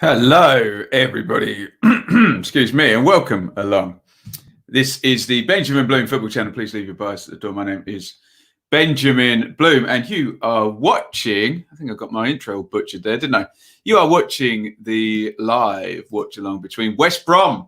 Hello, everybody. Excuse me, and welcome along. This is the Benjamin Bloom Football Channel. Please leave your bias at the door. My name is Benjamin Bloom, and you are watching. I think I got my intro butchered there, didn't I? You are watching the live watch along between West Brom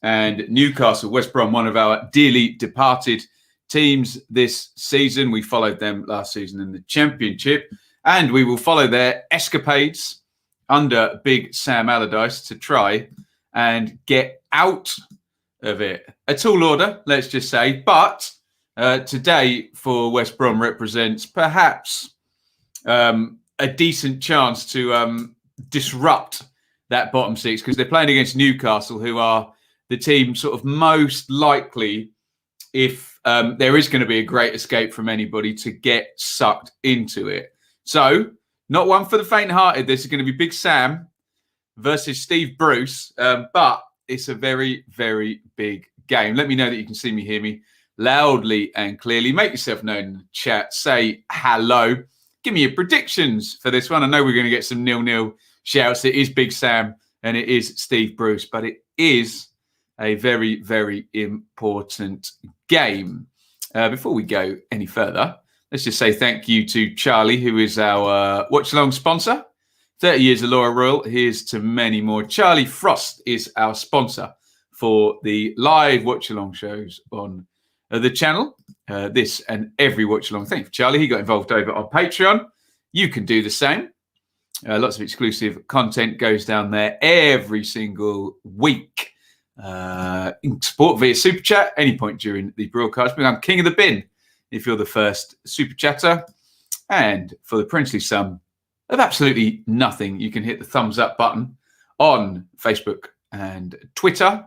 and Newcastle. West Brom, one of our dearly departed teams this season. We followed them last season in the Championship, and we will follow their escapades under Big Sam Allardyce to try and get out of it. A tall order, let's just say. But today for West Brom represents perhaps a decent chance to disrupt that bottom six, because they're playing against Newcastle, who are the team sort of most likely, if there is going to be a great escape from anybody, to get sucked into it. So, not one for the faint-hearted. This is going to be Big Sam versus Steve Bruce, but it's a very, very big game. Let me know that you can see me, hear me loudly and clearly. Make yourself known in the chat. Say hello. Give me your predictions for this one. I know we're going to get some 0-0 shouts. It is Big Sam and it is Steve Bruce, but it is a very, very important game. Before we go any further, let's just say thank you to Charlie, who is our watch-along sponsor. 30 years of Laura Royal. Here's to many more. Charlie Frost is our sponsor for the live watch-along shows on the channel. This and every watch-along. Thank you, Charlie. He got involved over on Patreon. You can do the same. Lots of exclusive content goes down there every single week. Support via Super Chat any point during the broadcast. I'm King of the Bin if you're the first super chatter. And for the princely sum of absolutely nothing, you can hit the thumbs up button on Facebook and Twitter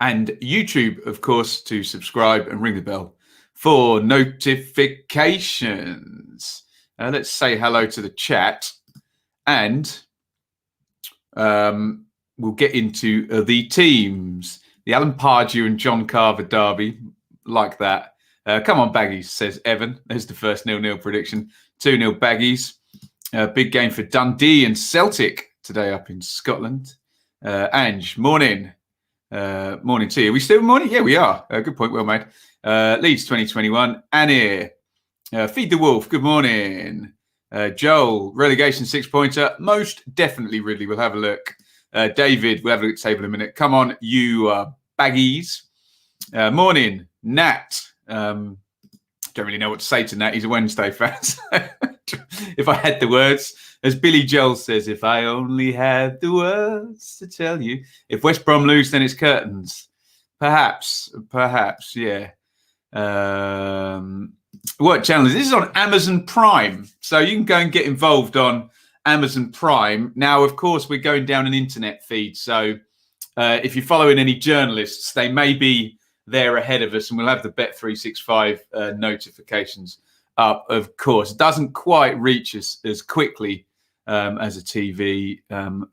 and YouTube, of course, to subscribe and ring the bell for notifications. Let's say hello to the chat, and we'll get into the teams. The Alan Pardew and John Carver derby, like that. Come on, Baggies, says Evan. There's the first 0-0 prediction. 2-0 Baggies. Big game for Dundee and Celtic today up in Scotland. Ange, morning. Morning to you. Are we still morning? Yeah, we are. Good point, well made. Leeds 2021. Anir. Feed the Wolf, good morning. Joel, relegation 6-pointer. Most definitely, Ridley. We'll have a look. David, we'll have a look at the table in a minute. Come on, you Baggies. Morning, Nat. Don't really know what to say to Nat. He's a Wednesday fan. If I had the words, as Billy Joel says, if I only had the words to tell you. If West Brom lose, then it's curtains. Perhaps, yeah. What channel is this? This is on Amazon Prime. So you can go and get involved on Amazon Prime. Now, of course, we're going down an internet feed. So if you're following any journalists, they may be there ahead of us, and we'll have the Bet365 notifications up, of course. It doesn't quite reach us as quickly as a TV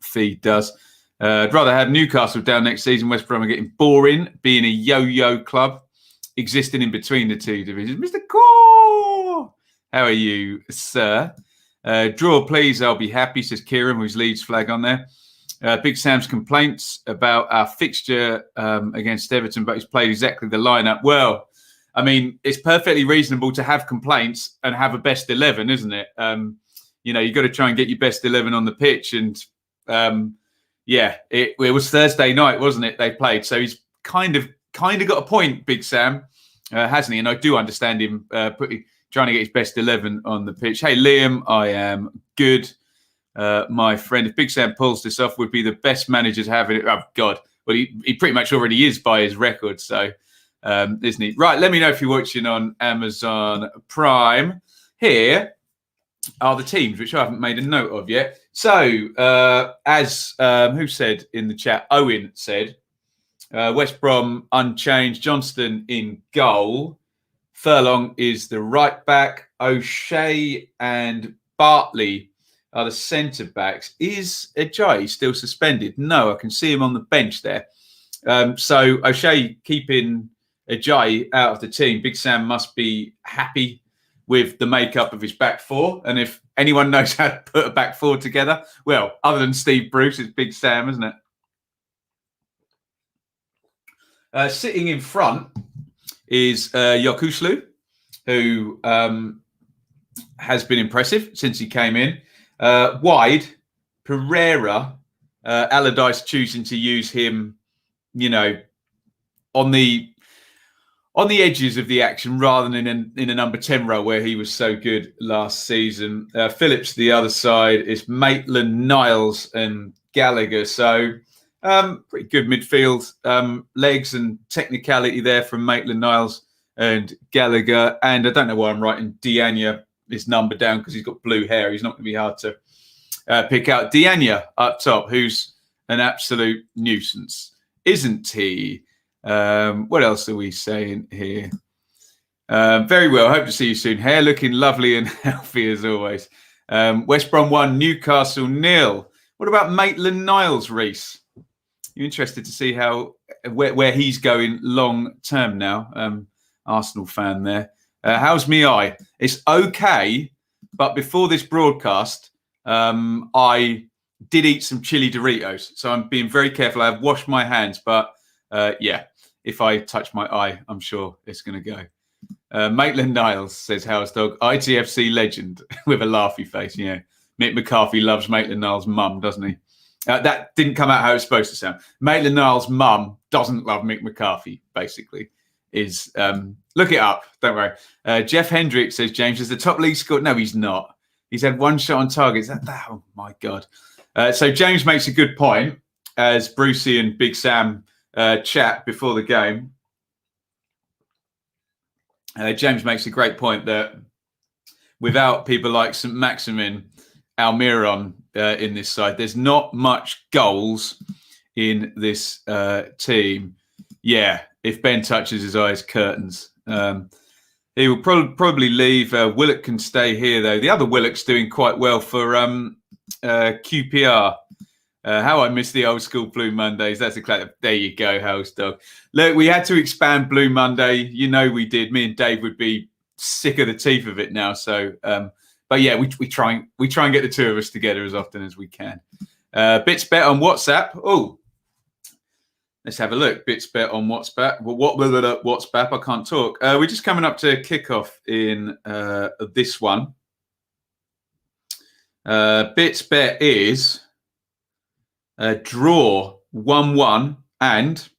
feed does. I'd rather have Newcastle down next season. West Brom are getting boring, being a yo-yo club existing in between the two divisions. Mr. Core, how are you, sir? Draw, please. I'll be happy, says Kieran, whose Leeds flag on there. Big Sam's complaints about our fixture against Everton, but he's played exactly the lineup. Well, I mean, it's perfectly reasonable to have complaints and have a best 11, isn't it? You've got to try and get your best 11 on the pitch. And it was Thursday night, wasn't it? They played, so he's kind of got a point, Big Sam, hasn't he? And I do understand him trying to get his best 11 on the pitch. Hey, Liam, I am good. My friend, if Big Sam pulls this off, would be the best manager to have it. Oh, God. Well, he pretty much already is by his record, so isn't he? Right, let me know if you're watching on Amazon Prime. Here are the teams, which I haven't made a note of yet. So, as who said in the chat? Owen said, West Brom unchanged, Johnston in goal. Furlong is the right back. O'Shea and Bartley are the centre backs. Is Ajayi still suspended? No, I can see him on the bench there. So O'Shea keeping Ajayi out of the team. Big Sam must be happy with the makeup of his back four. And if anyone knows how to put a back four together, well, other than Steve Bruce, it's Big Sam, isn't it? Sitting in front is Yokuslu, who has been impressive since he came in. Wide, Pereira, Allardyce choosing to use him, on the edges of the action rather than in a number 10 role where he was so good last season. Phillips, the other side, is Maitland, Niles and Gallagher. So pretty good midfield, legs and technicality there from Maitland, Niles and Gallagher. And I don't know why I'm writing Diania his number down because he's got blue hair. He's not going to be hard to pick out. Diania up top, who's an absolute nuisance, isn't he? What else are we saying here? Very well. Hope to see you soon. Hair looking lovely and healthy as always. West Brom 1, Newcastle 0. What about Maitland Niles, Reese? You're interested to see where he's going long term now. Arsenal fan there. How's me eye? It's okay, but before this broadcast, I did eat some chili Doritos, so I'm being very careful. I've washed my hands, but if I touch my eye, I'm sure it's going to go. Maitland Niles says, House Dog, ITFC legend with a laughy face. Yeah, Mick McCarthy loves Maitland Niles' mum, doesn't he? That didn't come out how it's supposed to sound. Maitland Niles' mum doesn't love Mick McCarthy, basically. Look it up, don't worry. Jeff Hendrick says, James is the top league scorer. No, he's not. He's had one shot on target. Oh, my God. So James makes a good point as Brucey and Big Sam chat before the game. James makes a great point that without people like St. Maximin, Almiron in this side, there's not much goals in this team. Yeah, if Ben touches his eyes, curtains. He will probably leave. Willock can stay here, though. The other Willock's doing quite well for QPR. How I miss the old school Blue Mondays. That's exactly. There you go, House Dog. Look, we had to expand Blue Monday. You know we did. Me and Dave would be sick of the teeth of it now. So, but yeah, we try and get the two of us together as often as we can. Bits bet on WhatsApp. Oh, let's have a look. Bits bet on WhatsApp. WhatsApp. I can't talk. We're just coming up to kickoff in this one. Bits bet is draw 1-1 and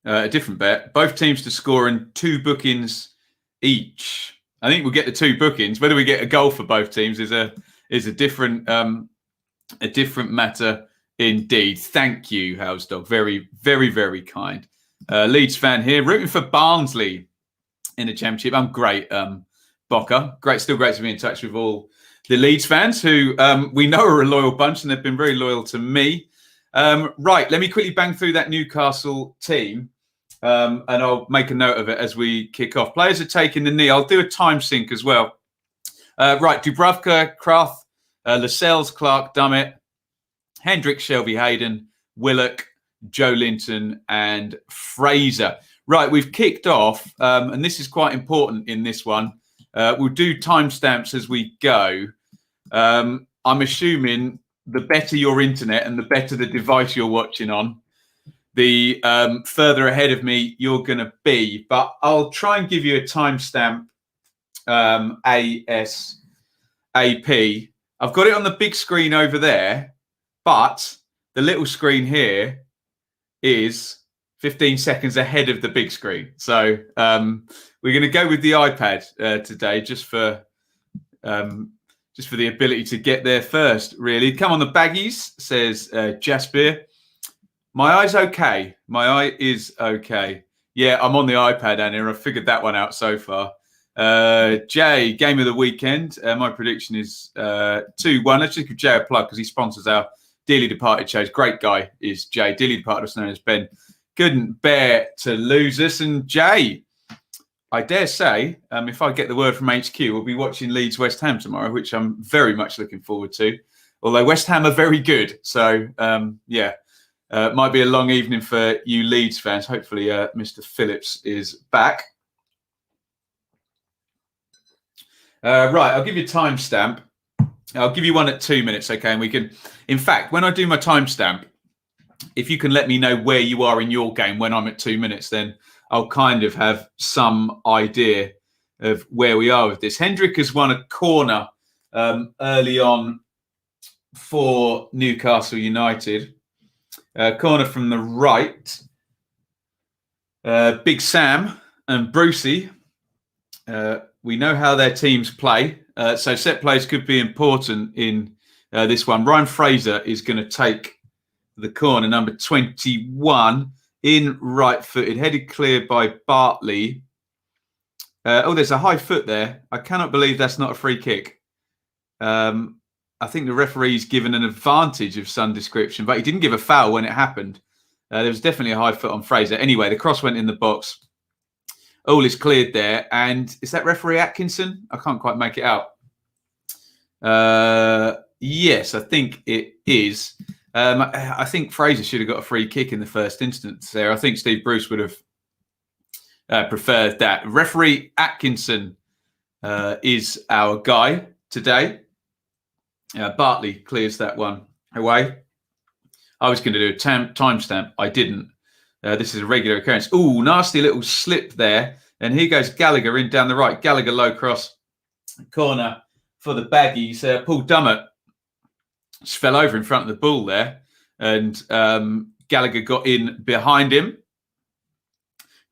a different bet. Both teams to score in 2 bookings each. I think we'll get the 2 bookings. Whether we get a goal for both teams is a different matter indeed. Thank you, House Dog. Very, very, very kind. Leeds fan here, rooting for Barnsley in the Championship. I'm great, Bocker. Still great to be in touch with all the Leeds fans who we know are a loyal bunch and they've been very loyal to me. Right, let me quickly bang through that Newcastle team and I'll make a note of it as we kick off. Players are taking the knee. I'll do a time sync as well. Right, Dubravka, Krath, Lascelles, Clark, Dummett, Hendrick, Shelby, Hayden, Willock, Joe Linton and Fraser. Right, we've kicked off and this is quite important in this one. We'll do timestamps as we go. I'm assuming the better your internet and the better the device you're watching on, the further ahead of me you're going to be. But I'll try and give you a timestamp ASAP. I've got it on the big screen over there, but the little screen here is 15 seconds ahead of the big screen. So we're going to go with the iPad today just for the ability to get there first, really. Come on, the baggies, says Jasper. My eye's okay. My eye is okay. Yeah, I'm on the iPad, Anna. I figured that one out so far. Jay, game of the weekend. My prediction is 2-1. Let's just give Jay a plug because he sponsors our Dearly Departed shows. Great guy is Jay. Dearly Departed, also known as Ben. Couldn't bear to lose us. And Jay, I dare say, if I get the word from HQ, we'll be watching Leeds West Ham tomorrow, which I'm very much looking forward to. Although West Ham are very good. So, might be a long evening for you Leeds fans. Hopefully, Mr. Phillips is back. Right, I'll give you a timestamp. I'll give you one at 2 minutes, okay? And we can, in fact, when I do my timestamp, if you can let me know where you are in your game when I'm at 2 minutes, then I'll kind of have some idea of where we are with this. Hendrick has won a corner early on for Newcastle United. Corner from the right. Big Sam and Brucey. We know how their teams play. So set plays could be important in this one. Ryan Fraser is going to take the corner, number 21, in right-footed, headed clear by Bartley. There's a high foot there. I cannot believe that's not a free kick. I think the referee's given an advantage of some description, but he didn't give a foul when it happened. There was definitely a high foot on Fraser. Anyway, the cross went in the box. All is cleared there. And is that referee Atkinson? I can't quite make it out. Yes, I think it is. I think Fraser should have got a free kick in the first instance there. I think Steve Bruce would have preferred that. Referee Atkinson is our guy today. Bartley clears that one away. I was going to do a timestamp. I didn't. This is a regular occurrence. Ooh, nasty little slip there. And here goes Gallagher in down the right. Gallagher low cross. Corner for the Baggies. Paul Dummett just fell over in front of the ball there. And Gallagher got in behind him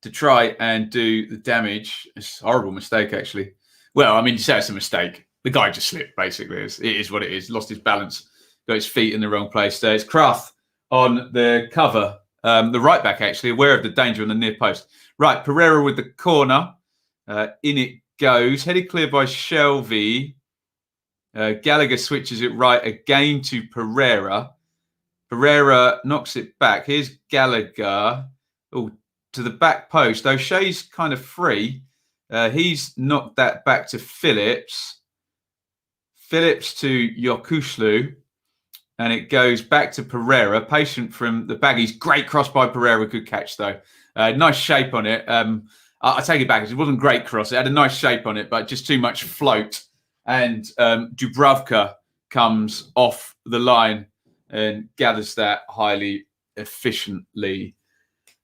to try and do the damage. It's a horrible mistake, actually. Well, I mean, you say it's a mistake. The guy just slipped, basically. It is what it is. Lost his balance. Got his feet in the wrong place there. It's Craft on the cover. The right back, actually, aware of the danger on the near post. Right, Pereira with the corner. In it goes. Headed clear by Shelby. Gallagher switches it right again to Pereira. Pereira knocks it back. Here's Gallagher. Oh, to the back post. O'Shea's kind of free. He's knocked that back to Phillips. Phillips to Yokuslu. And it goes back to Pereira. Patient from the Baggies. Great cross by Pereira. Good catch, though. Nice shape on it. I take it back. It wasn't great cross. It had a nice shape on it, but just too much float. And Dubravka comes off the line and gathers that highly efficiently.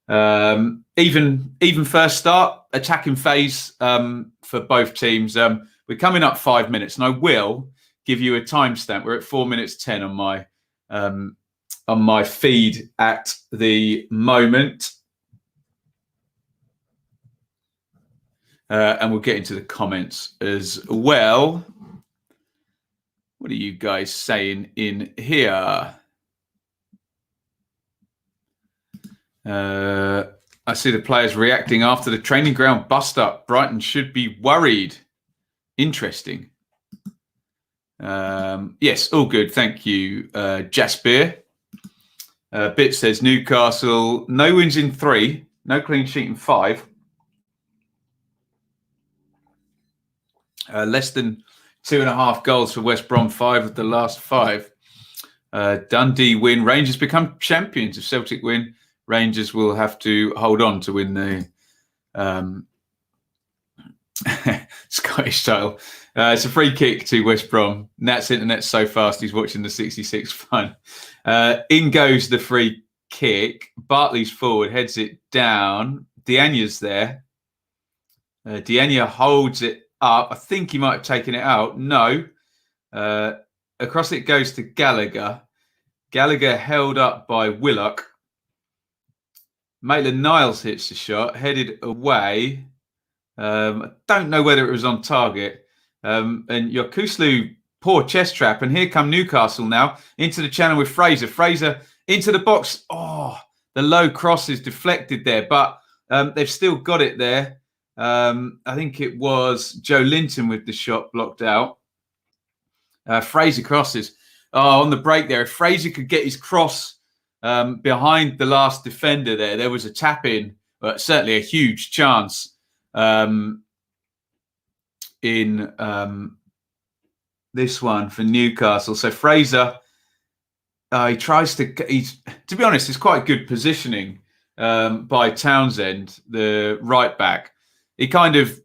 Even first start, attacking phase for both teams. We're coming up 5 minutes, and I will give you a timestamp. We're at 4 minutes 10 on my feed at the moment. And we'll get into the comments as well. What are you guys saying in here? I see the players reacting after the training ground bust up. Brighton should be worried. Interesting. Yes, all good. Thank you, Jasper. Bit says Newcastle, no wins in 3, no clean sheet in 5. Less than 2.5 goals for West Brom, 5 of the last 5. Dundee win. Rangers become champions. If Celtic win, Rangers will have to hold on to win the Scottish title. It's a free kick to West Brom. Nat's internet's so fast, he's watching the 66 fun. In goes the free kick. Bartley's forward, heads it down. Diagne's there. Diagne holds it up. I think he might have taken it out. No. Across it goes to Gallagher. Gallagher held up by Willock. Maitland-Niles hits the shot, headed away. I don't know whether it was on target. And Yokuslu, poor chest trap. And here come Newcastle now into the channel with Fraser. Fraser into the box. Oh, the low cross is deflected there, but they've still got it there. I think it was Joe Linton with the shot blocked out. Fraser crosses. Oh, on the break there. If Fraser could get his cross behind the last defender there was a tap in, but certainly a huge chance in this one for Newcastle. So Fraser, he tries to be honest, it's quite good positioning by Townsend, the right back. He kind of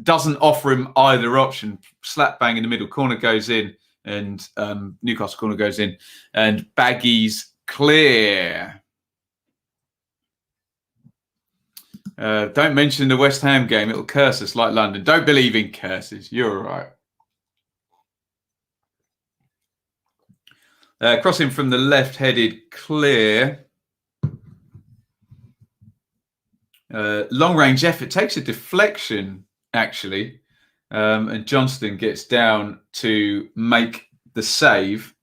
doesn't offer him either option. Slap bang in the middle, corner goes in, and Newcastle corner goes in, and Baggies clear. Don't mention the West Ham game. It'll curse us like London. Don't believe in curses. You're all right. Crossing from the left, headed clear. Long range effort takes a deflection, actually. And Johnston gets down to make the save.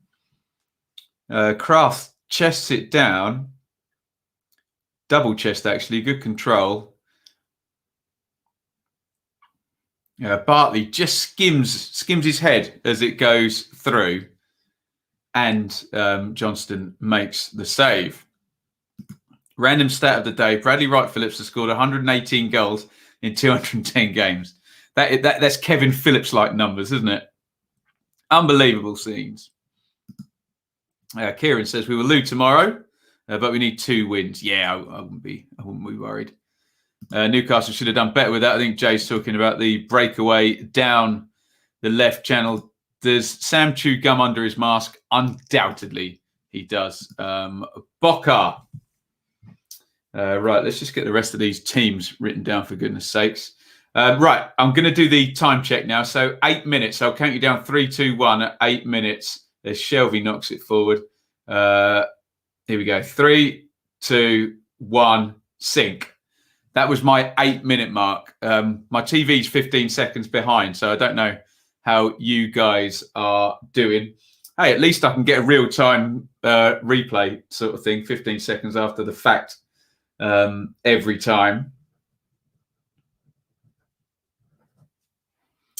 Kraft chests it down. Double chest, actually. Good control. Bartley just skims his head as it goes through. And Johnston makes the save. Random stat of the day. Bradley Wright Phillips has scored 118 goals in 210 games. That's Kevin Phillips-like numbers, isn't it? Unbelievable scenes. Kieran says we will lose tomorrow, but we need 2 wins. Yeah, I wouldn't be worried. Newcastle should have done better with that. I think Jay's talking about the breakaway down the left channel. Does Sam chew gum under his mask? Undoubtedly, he does. Bokar. Right, let's just get the rest of these teams written down, for goodness sakes. Right, I'm going to do the time check now. So 8 minutes. I'll count you down 3, 2, 1 at 8 minutes. There's Shelby knocks it forward. Here we go. 3, 2, 1, sync. That was my 8-minute mark. My TV's 15 seconds behind, so I don't know how you guys are doing. Hey, at least I can get a real-time replay sort of thing, 15 seconds after the fact every time.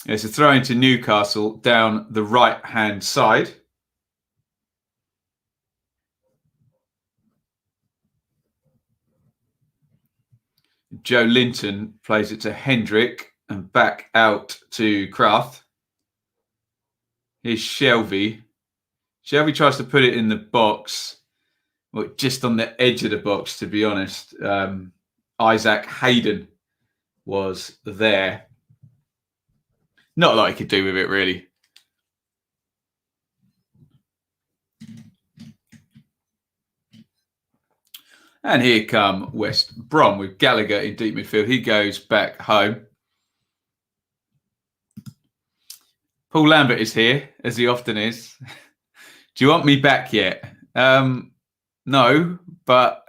It's a throw into Newcastle down the right-hand side. Joe Linton plays it to Hendrick and back out to Kraft. Here's Shelby. Shelby tries to put it in the box, well, just on the edge of the box, to be honest. Isaac Hayden was there. Not a lot he could do with it, really. And here come West Brom with Gallagher in deep midfield. He goes back home. Paul Lambert is here, as he often is. Do you want me back yet? No, but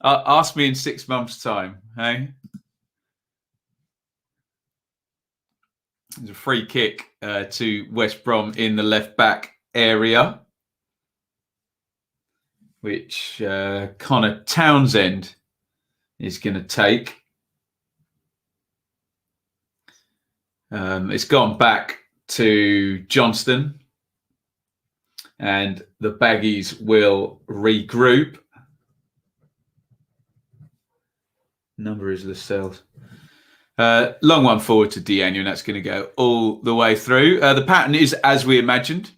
ask me in 6 months' time. Hey? There's a free kick to West Brom in the left-back area, which Connor Townsend is going to take. It's gone back to Johnston, and the Baggies will regroup. Number is Lascelles. Long one forward to Iain, and that's going to go all the way through. The pattern is as we imagined.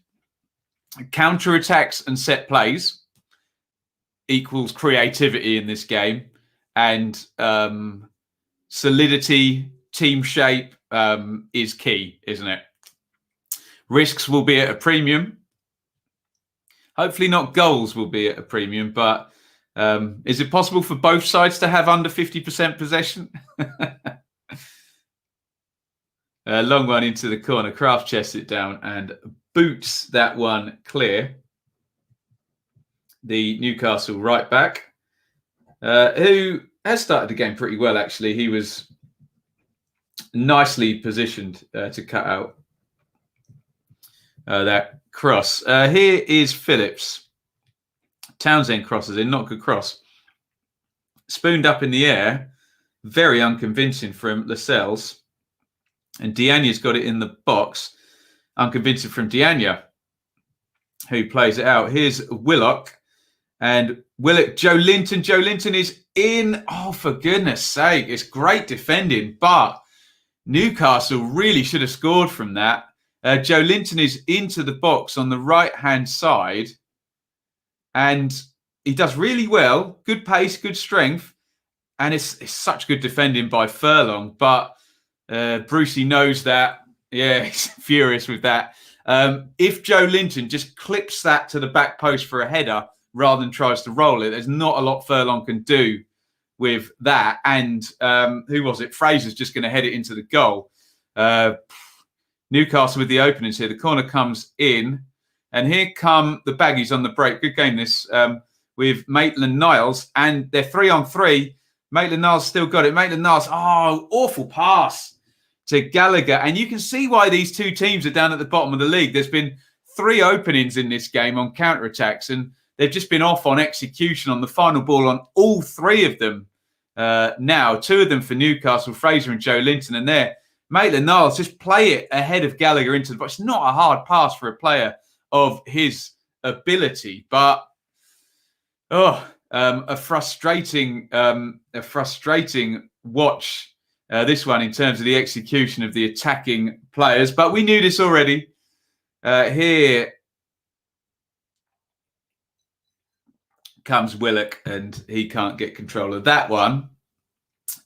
Counter-attacks and set plays equals creativity in this game, and solidity, team shape is key, isn't it? Risks will be at a premium. Hopefully not goals will be at a premium, but is it possible for both sides to have under 50% possession? Long one into the corner. Kraft chests it down and boots that one clear. The Newcastle right back, who has started the game pretty well, actually. He was nicely positioned to cut out that cross. Here is Phillips. Townsend crosses in, not good cross. Spooned up in the air, very unconvincing from Lascelles. And Diagne's got it in the box. Unconvincing from Diagne, who plays it out. Here's Willock. And Willock, Joe Linton. Joe Linton is in. Oh, for goodness sake. It's great defending, but Newcastle really should have scored from that. Joe Linton is into the box on the right-hand side. And he does really well. Good pace, good strength. And it's such good defending by Furlong. But Brucey knows that. Yeah, he's furious with that. If Joe Linton just clips that to the back post for a header rather than tries to roll it, there's not a lot Furlong can do with that. And who was it? Fraser's just going to head it into the goal. Newcastle with the openings here. The corner comes in. And here come the Baggies on the break. Good game this with Maitland-Niles. And they're 3-on-3. Maitland-Niles still got it. Maitland-Niles, awful pass to Gallagher. And you can see why these two teams are down at the bottom of the league. There's been 3 openings in this game on counter-attacks. And they've just been off on execution on the final ball on all 3 of them now. 2 of them for Newcastle, Fraser and Joe Linton. And there, Maitland-Niles just play it ahead of Gallagher into the box. It's not a hard pass for a player of his ability, but a frustrating watch. This one in terms of the execution of the attacking players, but we knew this already. Here comes Willock, and he can't get control of that one,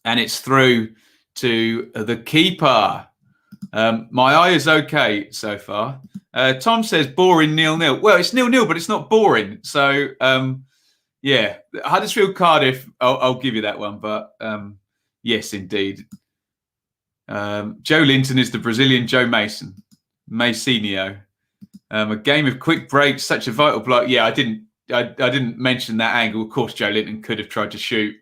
and it's through to the keeper. My eye is okay so far. Tom says boring 0-0. Well, it's 0-0, but it's not boring. So, yeah, Huddersfield Cardiff, I'll give you that one. But yes, indeed. Joe Linton is the Brazilian Joe Macinio. A game of quick breaks, such a vital block. Yeah, I didn't mention that angle. Of course, Joe Linton could have tried to shoot.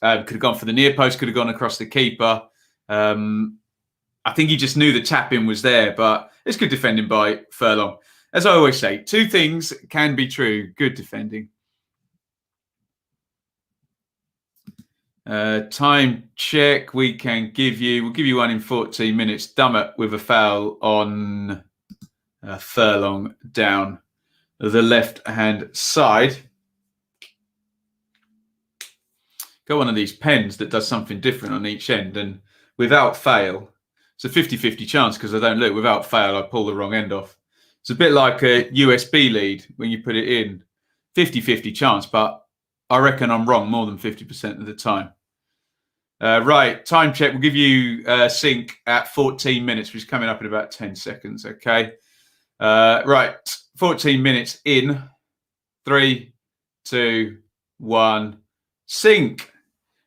Could have gone for the near post. Could have gone across the keeper. I think he just knew the tap-in was there, but it's good defending by Furlong. As I always say, 2 things can be true. Good defending. Time check. We'll give you one in 14 minutes. Dummett with a foul on Furlong down the left-hand side. Got one of these pens that does something different on each end, and without fail, it's a 50-50 chance because I don't look. Without fail, I pull the wrong end off. It's a bit like a USB lead when you put it in. 50-50 chance, but I reckon I'm wrong more than 50% of the time. Right, time check. We'll give you sync at 14 minutes, which is coming up in about 10 seconds, okay? Right, 14 minutes in. 3, 2, 1. Sync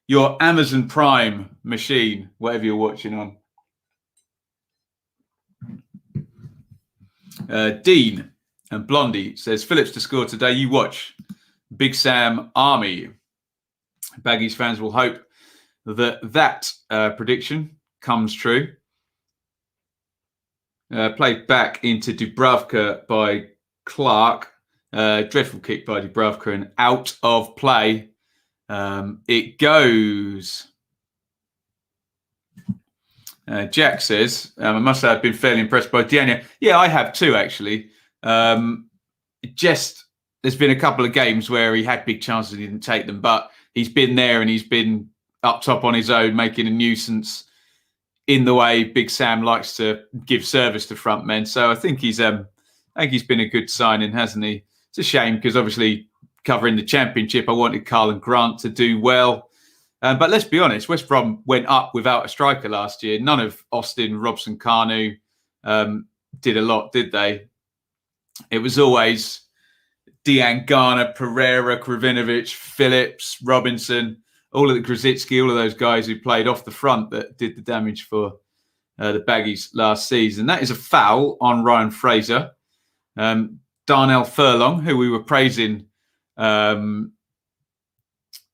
your Amazon Prime machine, whatever you're watching on. Dean and Blondie says, Phillips to score today. You watch Big Sam Army. Baggies fans will hope that prediction comes true. Played back into Dubravka by Clark. Dreadful kick by Dubravka and out of play. It goes. Jack says, I must say I've been fairly impressed by Diana. Yeah, I have too, actually. There's been a couple of games where he had big chances and he didn't take them, but he's been there and he's been up top on his own, making a nuisance in the way Big Sam likes to give service to front men. So I think he's been a good signing, hasn't he? It's a shame because obviously covering the Championship, I wanted Carl and Grant to do well. But let's be honest, West Brom went up without a striker last year. None of Austin, Robson, Carnu did a lot, did they? It was always Dejan Garner, Pereira, Kravinovic, Phillips, Robinson, all of the Krissy, all of those guys who played off the front that did the damage for the Baggies last season. That is a foul on Ryan Fraser. Darnell Furlong, who we were praising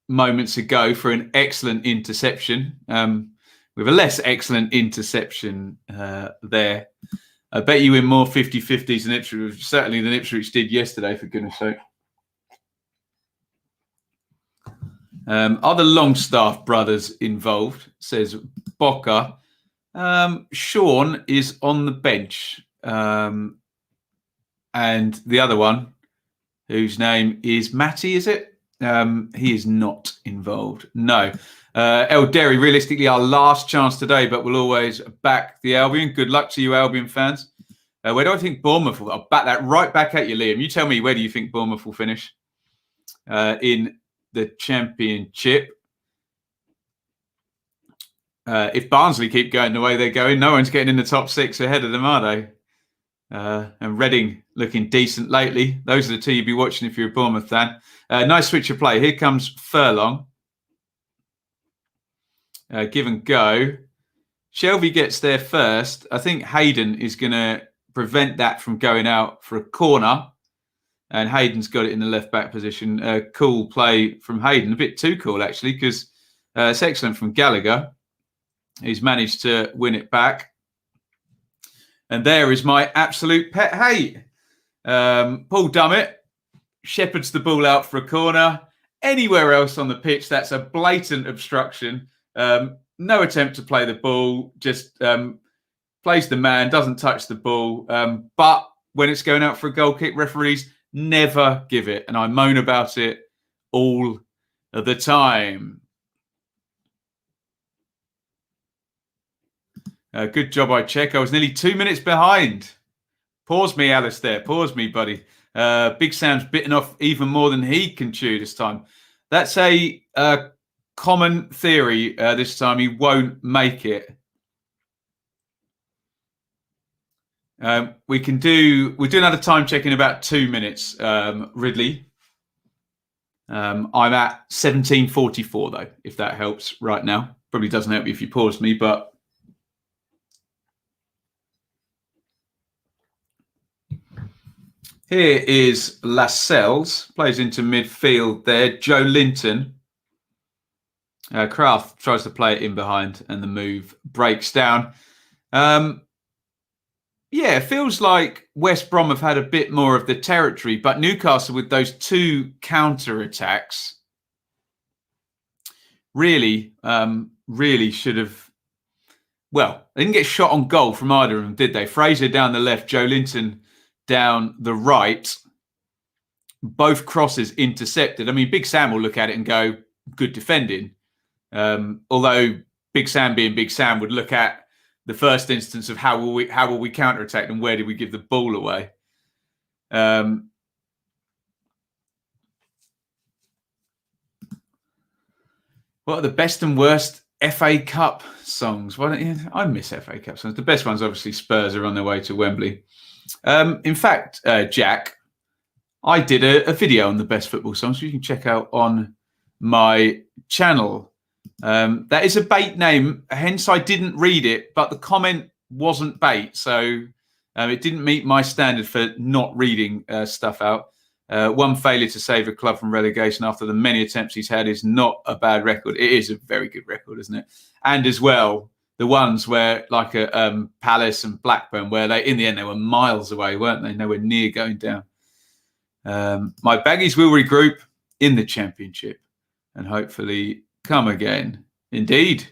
moments ago for an excellent interception, with a less excellent interception there. I bet you win more 50-50s than Ipswich, certainly than Ipswich did yesterday, for goodness sake. Are the Longstaff brothers involved, says Boca. Sean is on the bench. And the other one, whose name is Matty, is it? He is not involved. No. El Derry, realistically, our last chance today, but we'll always back the Albion. Good luck to you, Albion fans. Where do I think Bournemouth will? I'll bat that right back at you, Liam. You tell me, where do you think Bournemouth will finish in the Championship? if Barnsley keep going the way they're going, no one's getting in the top 6 ahead of them, are they? And Reading looking decent lately. Those are the two you'd be watching if you're a Bournemouth fan. Nice switch of play. Here comes Furlong. Give and go. Shelby gets there first. I think Hayden is going to prevent that from going out for a corner. And Hayden's got it in the left-back position. Cool play from Hayden. A bit too cool, actually, because it's excellent from Gallagher. He's managed to win it back. And there is my absolute pet hate. Paul Dummett shepherds the ball out for a corner. Anywhere else on the pitch, that's a blatant obstruction. No attempt to play the ball, just plays the man, doesn't touch the ball. But when it's going out for a goal kick, referees never give it. And I moan about it all the time. Good job, I check. I was nearly 2 minutes behind. Pause me, Alistair. Pause me, buddy. Big Sam's bitten off even more than he can chew this time. That's a common theory this time. He won't make it. We'll do another time check in about 2 minutes, Ridley. I'm at 17:44 though, if that helps right now. Probably doesn't help you if you pause me, but here is Lascelles, plays into midfield there. Joe Linton. Kraft tries to play it in behind and the move breaks down. Yeah, it feels like West Brom have had a bit more of the territory, but Newcastle with those 2 counter-attacks really should have... Well, they didn't get shot on goal from either of them, did they? Fraser down the left, Joe Linton down the right. Both crosses intercepted. I mean, Big Sam will look at it and go, good defending. Although Big Sam being Big Sam would look at the first instance of how will we counter-attack and where did we give the ball away. What are the best and worst FA Cup songs? Why don't you? I miss FA Cup songs. The best ones, obviously, Spurs are on their way to Wembley. In fact, Jack, I did a video on the best football songs you can check out on my channel. That is a bait name, hence I didn't read it, but the comment wasn't bait. So it didn't meet my standard for not reading stuff out. One failure to save a club from relegation after the many attempts he's had is not a bad record. It is a very good record, isn't it? And as well, the ones where, like Palace and Blackburn, where they in the end they were miles away, weren't they? Nowhere near going down. My baggies will regroup in the Championship and hopefully come again. Indeed,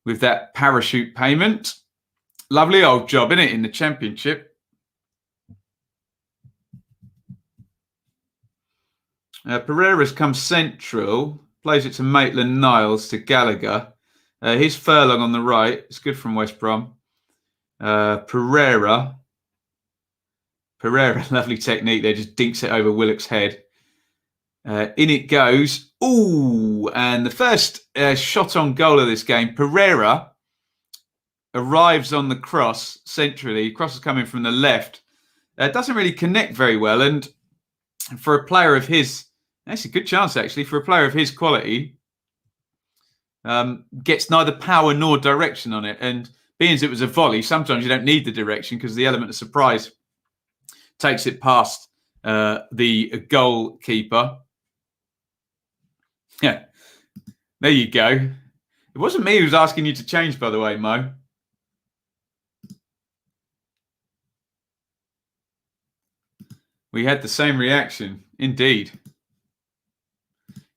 with that parachute payment. Lovely old job, innit, in the Championship. Pereira's come central, plays it to Maitland-Niles, to Gallagher. Here's Furlong on the right. It's good from West Brom. Pereira, lovely technique there. Just dinks it over Willock's head. In it goes. Ooh, and the first shot on goal of this game. Pereira arrives on the cross centrally. Cross is coming from the left. Doesn't really connect very well. And for a player of his, that's a good chance actually, for a player of his quality, gets neither power nor direction on it. And being as it was a volley, sometimes you don't need the direction because the element of surprise takes it past the goalkeeper. Yeah, there you go. It wasn't me who was asking you to change, by the way, Mo. We had the same reaction, indeed.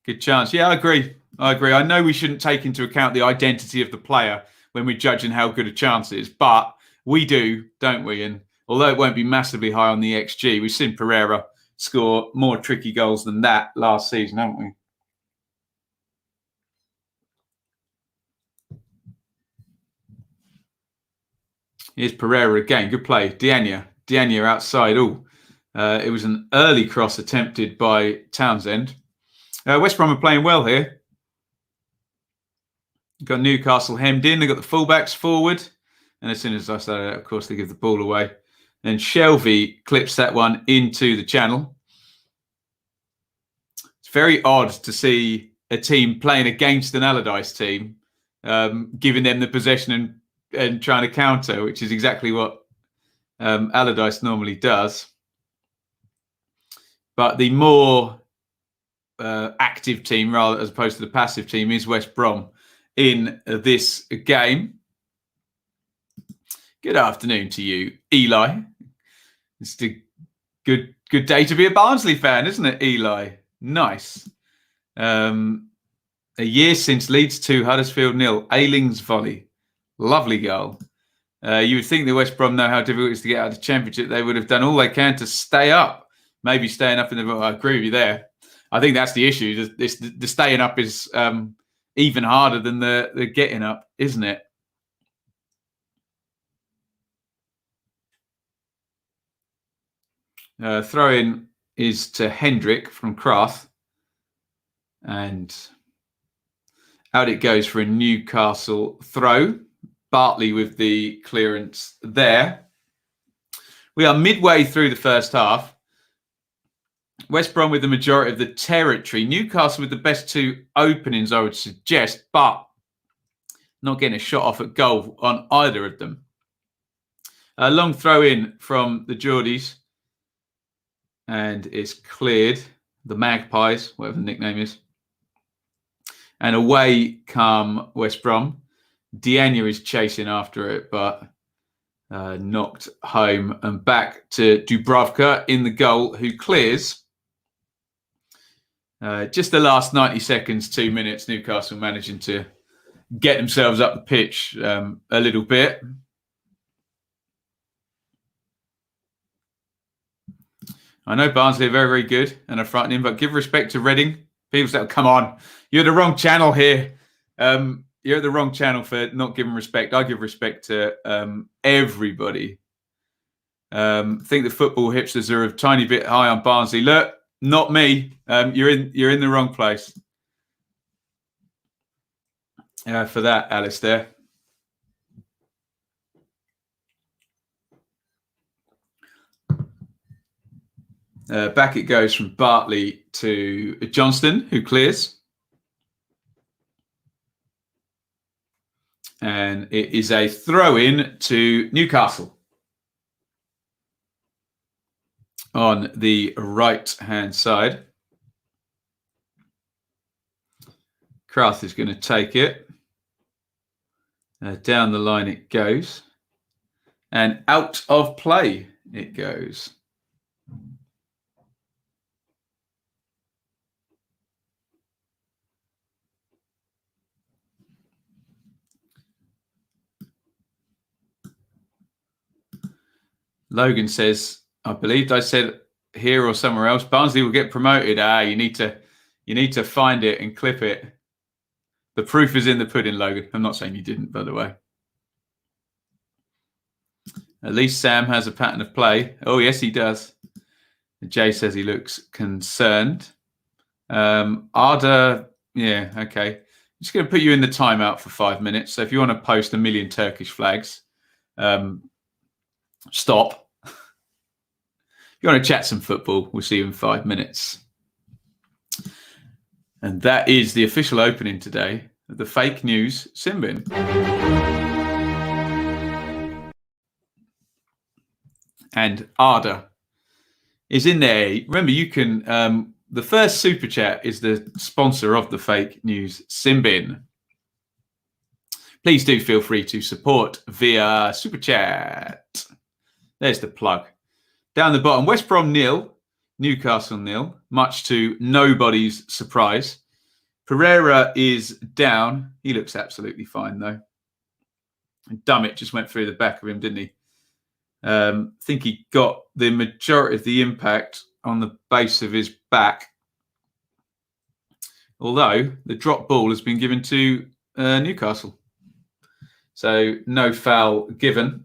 Good chance. Yeah, I agree. I know we shouldn't take into account the identity of the player when we're judging how good a chance is, but we do, don't we? And although it won't be massively high on the XG, we've seen Pereira score more tricky goals than that last season, haven't we? Here's Pereira again. Good play. Diania outside. Oh, it was an early cross attempted by Townsend. West Brom are playing well here. Got Newcastle hemmed in. They've got the fullbacks forward. And as soon as I say that, of course, they give the ball away. Then Shelby clips that one into the channel. It's very odd to see a team playing against an Allardyce team, giving them the possession and trying to counter, which is exactly what Allardyce normally does. But the more active team, rather as opposed to the passive team, is West Brom in this game. Good afternoon to you, Eli. It's a good day to be a Barnsley fan, isn't it, Eli? Nice. A year since Leeds 2, Huddersfield 0. Ayling's volley. Lovely goal. You would think the West Brom know how difficult it is to get out of the Championship. They would have done all they can to stay up. Maybe staying up in the... I agree with you there. I think that's the issue. The staying up is even harder than the getting up, isn't it? Throw-in is to Hendrick from Krath. And out it goes for a Newcastle throw. Bartley with the clearance there. We are midway through the first half. West Brom with the majority of the territory. Newcastle with the best two openings, I would suggest, but not getting a shot off at goal on either of them. A long throw in from the Geordies. And it's cleared. The Magpies, whatever the nickname is. And away come West Brom. Diania is chasing after it, but knocked home. And back to Dubravka in the goal, who clears. Just the last 90 seconds, 2 minutes, Newcastle managing to get themselves up the pitch a little bit. I know Barnsley are very, very good and are frightening, but give respect to Reading. People say, come on, you're the wrong channel here. You're the wrong channel for not giving respect. I give respect to everybody. Think the football hipsters are a tiny bit high on Barnsley. Look, not me. You're in the wrong place. For that, Alistair. Back it goes from Bartley to Johnston, who clears. And it is a throw-in to Newcastle. On the right-hand side. Krath is going to take it. Down the line it goes. And out of play it goes. Logan says, I believed I said here or somewhere else, Barnsley will get promoted. You need to find it and clip it. The proof is in the pudding, Logan. I'm not saying you didn't, by the way. At least Sam has a pattern of play. Oh, yes, he does. Jay says he looks concerned. Arda, yeah, okay. I'm just going to put you in the timeout for 5 minutes. So if you want to post 1 million Turkish flags, stop. If you want to chat some football, we'll see you in 5 minutes. And that is the official opening today of the fake news sin bin. And Arda is in there. Remember, you can, the first super chat is the sponsor of the fake news sin bin. Please do feel free to support via super chat. There's the plug. Down the bottom, West Brom 0, Newcastle 0, much to nobody's surprise. Pereira is down. He looks absolutely fine, though. And Dummett just went through the back of him, didn't he? I think he got the majority of the impact on the base of his back. Although the drop ball has been given to Newcastle. So no foul given.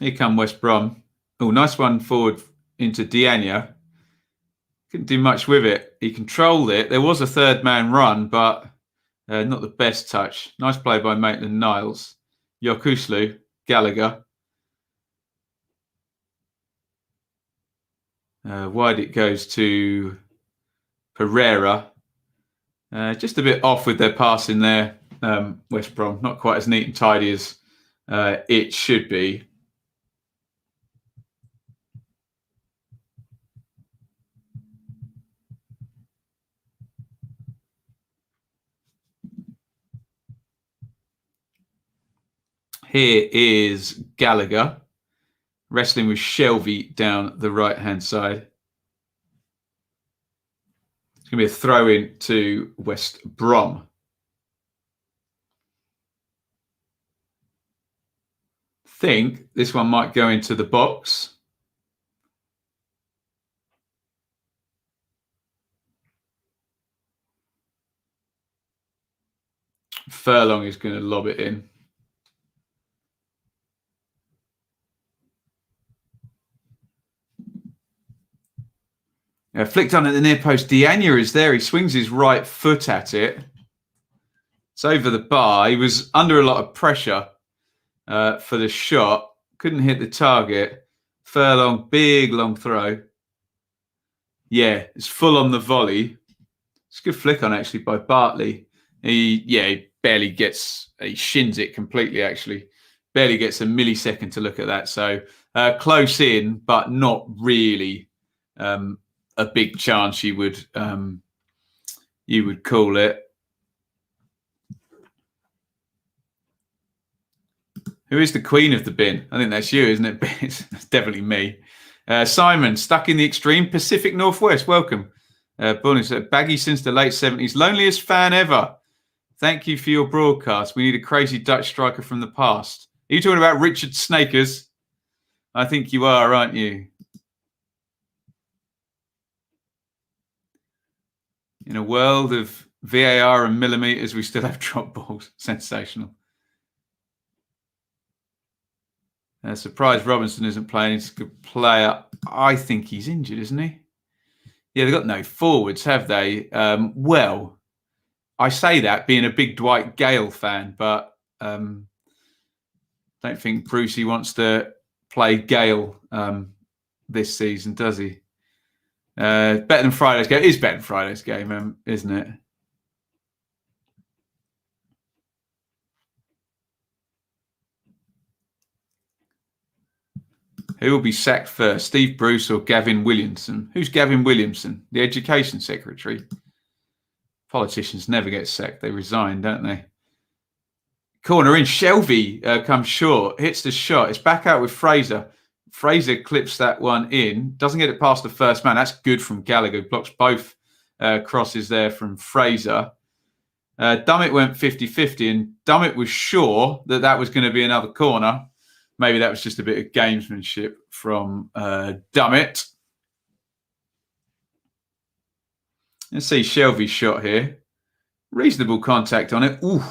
Here come West Brom. Oh, nice one forward into Diania. Couldn't do much with it. He controlled it. There was a third man run, but not the best touch. Nice play by Maitland-Niles. Yokuslu, Gallagher. Wide it goes to Pereira. Just a bit off with their passing there, West Brom. Not quite as neat and tidy as it should be. Here is Gallagher wrestling with Shelby down the right-hand side. It's going to be a throw-in to West Brom. Think this one might go into the box. Furlong is going to lob it in. Flicked on at the near post. Diania is there. He swings his right foot at it. It's over the bar. He was under a lot of pressure for the shot. Couldn't hit the target. Furlong, big long throw. Yeah, it's full on the volley. It's a good flick on actually by Bartley. He barely gets, he shins it completely actually. Barely gets a millisecond to look at that. So close in, but not really a big chance you would call it. Who is the queen of the bin? I think that's you, isn't it? It's definitely me. Simon, stuck in the extreme Pacific Northwest. Welcome. Bonnie said, baggy since the late 70s. Loneliest fan ever. Thank you for your broadcast. We need a crazy Dutch striker from the past. Are you talking about Richard Snakers? I think you are, aren't you? In a world of VAR and millimetres, we still have drop balls. Sensational. Surprised Robinson isn't playing. He's a good player. I think he's injured, isn't he? Yeah, they've got no forwards, have they? Well, I say that being a big Dwight Gale fan, but don't think Brucey wants to play Gale this season, does he? Better than Friday's game. It is better than Friday's game, isn't it? Who will be sacked first, Steve Bruce or Gavin Williamson? Who's Gavin Williamson? The Education Secretary. Politicians never get sacked. They resign, don't they? Corner in. Shelby comes short. Hits the shot. It's back out with Fraser. Fraser clips that one in. Doesn't get it past the first man. That's good from Gallagher. Blocks both crosses there from Fraser. Dummett went 50-50 and Dummett was sure that that was going to be another corner. Maybe that was just a bit of gamesmanship from Dummett. Let's see Shelby's shot here. Reasonable contact on it. Ooh.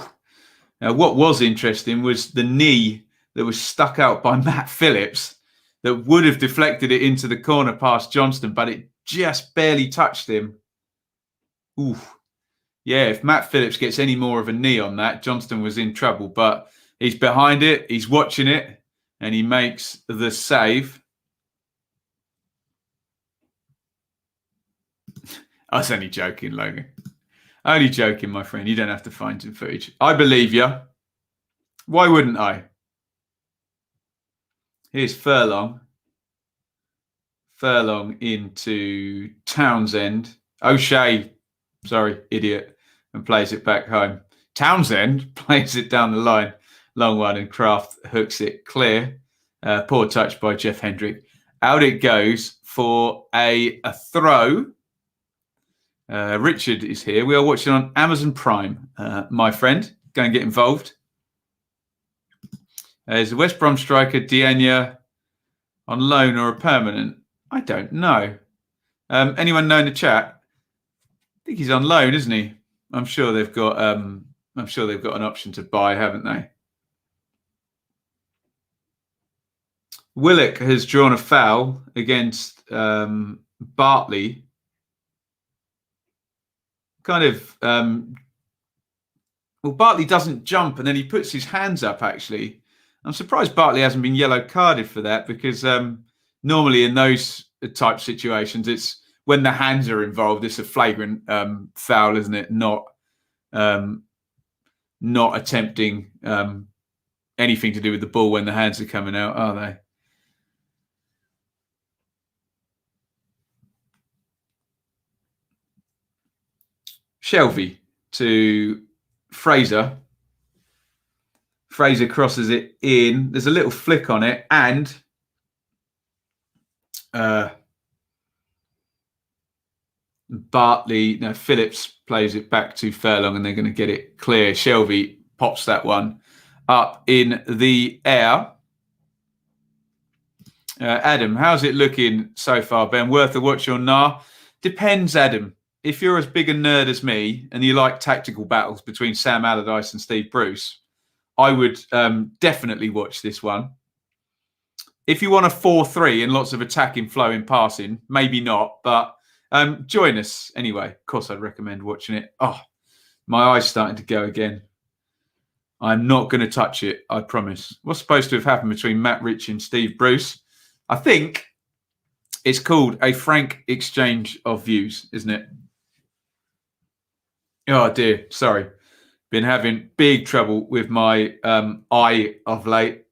Now, what was interesting was the knee that was stuck out by Matt Phillips that would have deflected it into the corner past Johnston, but it just barely touched him. Ooh. Yeah, if Matt Phillips gets any more of a knee on that, Johnston was in trouble, but he's behind it. He's watching it. And he makes the save. I was only joking, Logan. Only joking, my friend. You don't have to find some footage. I believe you. Why wouldn't I? Here's Furlong. Furlong into Townsend. O'Shea, sorry, idiot, and plays it back home. Townsend plays it down the line. Long one, and Kraft hooks it clear. Poor touch by Jeff Hendrick. Out it goes for a throw. Richard is here. We are watching on Amazon Prime, my friend. Go and get involved. Is the West Brom striker Diania on loan or a permanent? I don't know. Anyone know in the chat? I think he's on loan, isn't he? I'm sure they've got an option to buy, haven't they? Willock has drawn a foul against Bartley. Kind of, well, Bartley doesn't jump and then he puts his hands up, actually. I'm surprised Bartley hasn't been yellow carded for that, because normally in those type situations, it's when the hands are involved, it's a flagrant foul, isn't it? Not attempting anything to do with the ball when the hands are coming out, are they? Shelby to Fraser. Fraser crosses it in. There's a little flick on it, and Phillips plays it back to Furlong, and they're going to get it clear. Shelby pops that one up in the air. Adam, how's it looking so far, Ben? Worth a watch or nah? Depends, Adam. If you're as big a nerd as me and you like tactical battles between Sam Allardyce and Steve Bruce, I would definitely watch this one. If you want a 4-3 and lots of attacking, flowing, passing, maybe not, but join us anyway. Of course, I'd recommend watching it. Oh, my eye's starting to go again. I'm not going to touch it, I promise. What's supposed to have happened between Matt Rich and Steve Bruce? I think it's called a frank exchange of views, isn't it? Oh, dear. Sorry. Been having big trouble with my eye of late.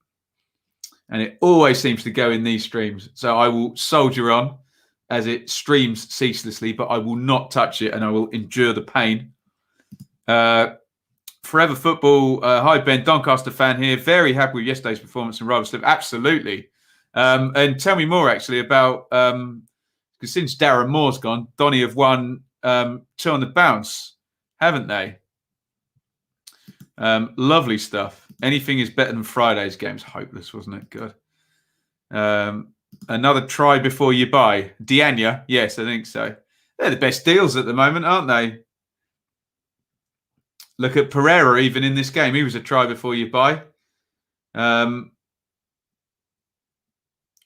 And it always seems to go in these streams. So I will soldier on as it streams ceaselessly, but I will not touch it and I will endure the pain. Forever Football. Hi, Ben. Doncaster fan here. Very happy with yesterday's performance in Rotherham. Absolutely. And tell me more, actually, about... because since Darren Moore's gone, Donny have won 2 on the bounce, haven't they? Lovely stuff. Anything is better than Friday's games. Hopeless, wasn't it? Good. Another try before you buy. Diania, yes, I think so. They're the best deals at the moment, aren't they? Look at Pereira even in this game. He was a try before you buy.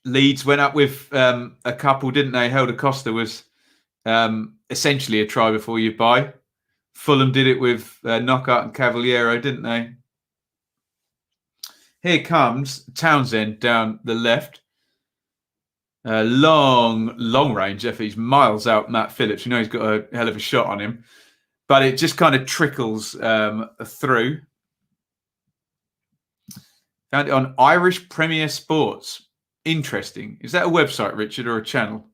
Leeds went up with a couple, didn't they? Helder Costa was essentially a try before you buy. Fulham did it with Knockout and Cavaliero, didn't they? Here comes Townsend down the left. Long range. If he's miles out Matt Phillips, you know he's got a hell of a shot on him. But it just kind of trickles through. Found it on Irish Premier Sports. Interesting. Is that a website, Richard, or a channel?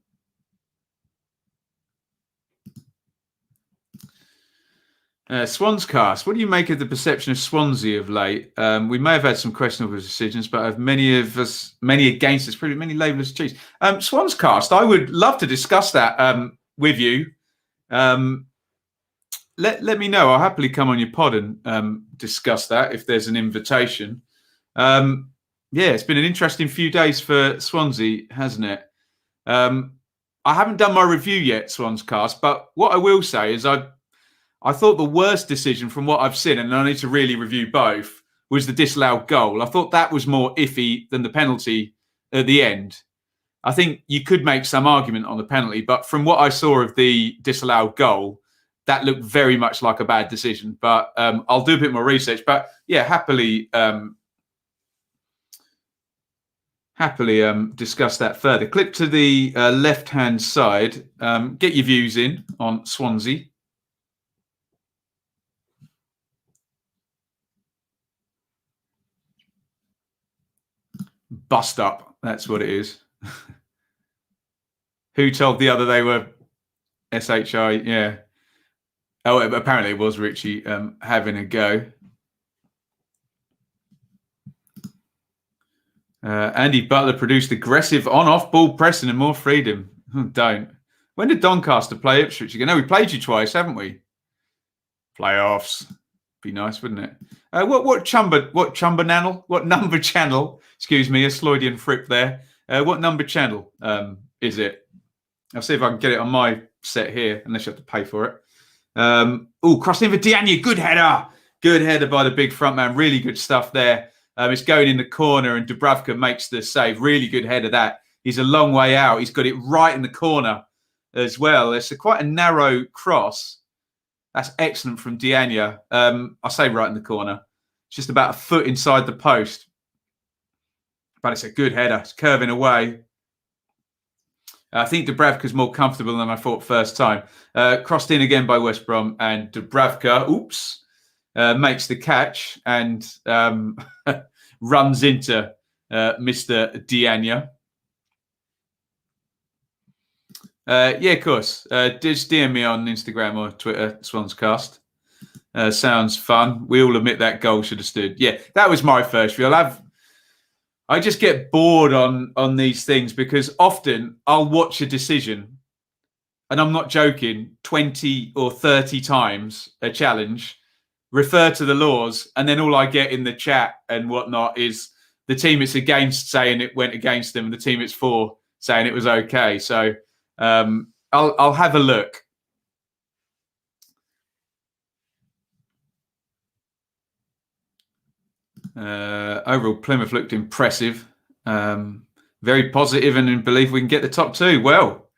Swans cast. What do you make of the perception of Swansea of late? We may have had some questionable decisions, but have many of us, many against us, pretty many labellers cheese. Swans cast. I would love to discuss that with you. Let me know. I'll happily come on your pod and discuss that if there's an invitation. Yeah, it's been an interesting few days for Swansea, hasn't it? I haven't done my review yet, Swans cast, but what I will say is I thought the worst decision from what I've seen, and I need to really review both, was the disallowed goal. I thought that was more iffy than the penalty at the end. I think you could make some argument on the penalty, but from what I saw of the disallowed goal, that looked very much like a bad decision. But I'll do a bit more research. But yeah, happily discuss that further. Clip to the left-hand side. Get your views in on Swansea. Bust up. That's what it is. Who told the other they were SHI? Yeah. Oh, apparently it was Richie having a go. Andy Butler produced aggressive on-off ball pressing and more freedom. Don't. When did Doncaster play Ipswich again? No, we played you twice, haven't we? Playoffs. Be nice, wouldn't it? What number channel? Excuse me, a Sloydian fripp there. What number channel is it? I'll see if I can get it on my set here, unless you have to pay for it. Crossing for Diania. Good header. Good header by the big front man. Really good stuff there It's going in the corner, and Dubravka makes the save. Really good header that. He's a long way out. He's got it right in the corner as well. It's quite a narrow cross. That's excellent from Diania. I say right in the corner. It's just about a foot inside the post. But it's a good header. It's curving away. I think Dubravka's more comfortable than I thought first time. Crossed in again by West Brom, and Dubravka, makes the catch and runs into Mr. Diania. Yeah, of course. Just DM me on Instagram or Twitter, Swanscast. Sounds fun. We all admit that goal should have stood. Yeah, that was my first view. I just get bored on these things because often I'll watch a decision, and I'm not joking, 20 or 30 times a challenge, refer to the laws, and then all I get in the chat and whatnot is the team it's against saying it went against them and the team it's for saying it was okay. So I'll have a look. Overall, Plymouth looked impressive. Very positive and in belief we can get the top two. Well,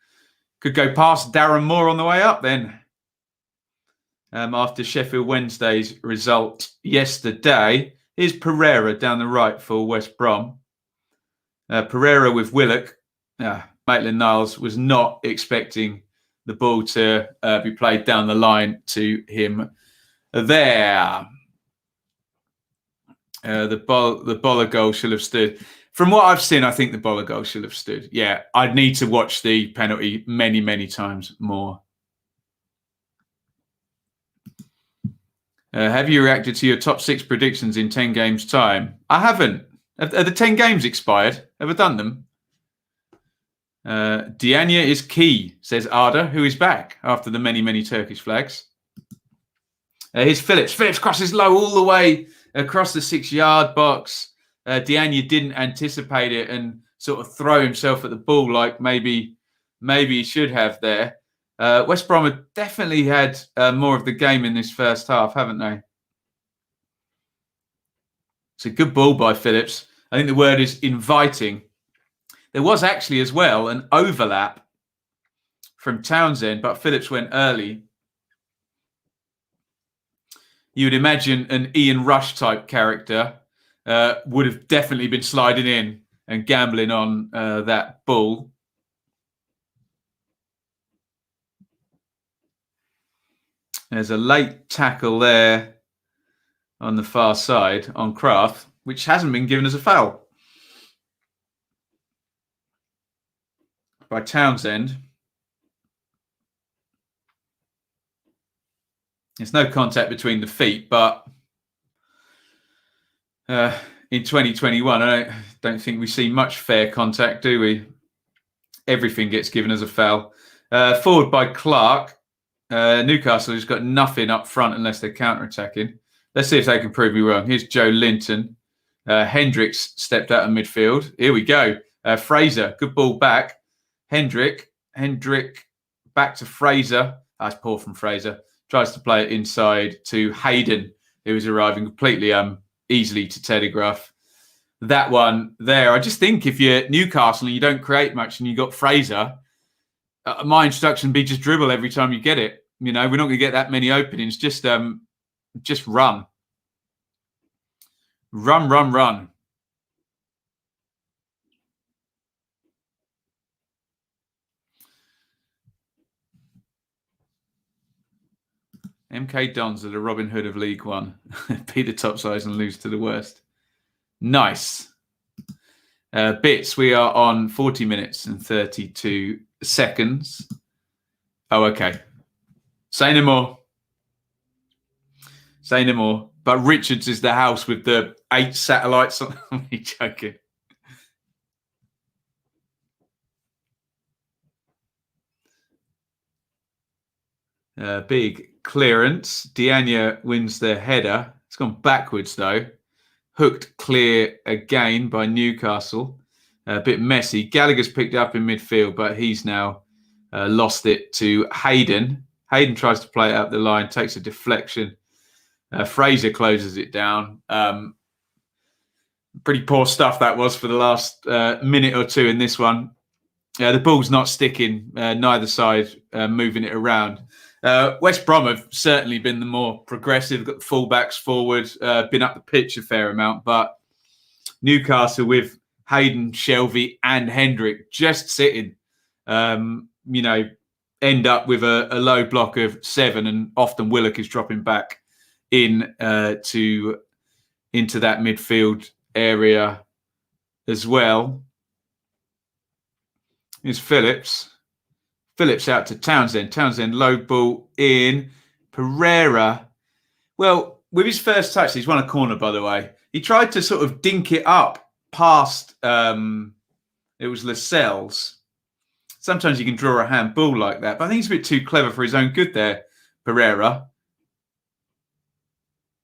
could go past Darren Moore on the way up then. After Sheffield Wednesday's result yesterday. Here's Pereira down the right for West Brom. Pereira with Willock. Maitland-Niles was not expecting the ball to be played down the line to him there. The Boller goal should have stood. From what I've seen, I think the Boller goal should have stood. Yeah, I'd need to watch the penalty many, many times more. Have you reacted to your top 6 predictions in 10 games' time? I haven't. Are the 10 games expired? Have I done them? Diania is key, says Arda, who is back after the many, many Turkish flags. Here's Phillips. Phillips crosses low all the way across the 6-yard box. Diania didn't anticipate it and sort of throw himself at the ball like maybe he should have there. West Brom have definitely had more of the game in this first half, haven't they? It's a good ball by Phillips. I think the word is inviting. There was actually as well an overlap from Townsend, but Phillips went early. You would imagine an Ian Rush type character would have definitely been sliding in and gambling on that ball. There's a late tackle there on the far side on Kraft, which hasn't been given as a foul by Townsend. There's no contact between the feet, but in 2021, I don't think we see much fair contact, do we? Everything gets given as a foul. Forward by Clark. Newcastle has got nothing up front unless they're counter-attacking. Let's see if they can prove me wrong. Here's Joe Linton. Hendricks stepped out of midfield. Here we go. Fraser, good ball back. Hendrick back to Fraser. That's poor from Fraser. Tries to play it inside to Hayden, who is arriving completely easily to telegraph. That one there. I just think if you're Newcastle and you don't create much and you got Fraser, my instruction would be just dribble every time you get it. You know, we're not going to get that many openings. Just run. Run. MK Dons are the Robin Hood of League One. Beat the top sides and lose to the worst. Nice. Bits, we are on 40 minutes and 32 seconds. Oh, okay. Say no more. But Richards is the house with the 8 satellites on. I'm joking. Big clearance. Diania wins the header. It's gone backwards though. Hooked clear again by Newcastle. A bit messy. Gallagher's picked up in midfield, but he's now lost it to Hayden. Hayden tries to play it up the line, takes a deflection. Fraser closes it down. Pretty poor stuff that was for the last minute or two in this one. The ball's not sticking, neither side moving it around. West Brom have certainly been the more progressive, got the fullbacks forward, been up the pitch a fair amount, but Newcastle with Hayden, Shelvey and Hendrick just sitting, end up with a low block of 7, and often Willock is dropping back into that midfield area as well. Here's Phillips. Phillips out to Townsend. Townsend low ball in. Pereira. Well, with his first touch, he's won a corner, by the way. He tried to sort of dink it up past, it was Lascelles. Sometimes you can draw a handball like that, but I think he's a bit too clever for his own good there, Pereira.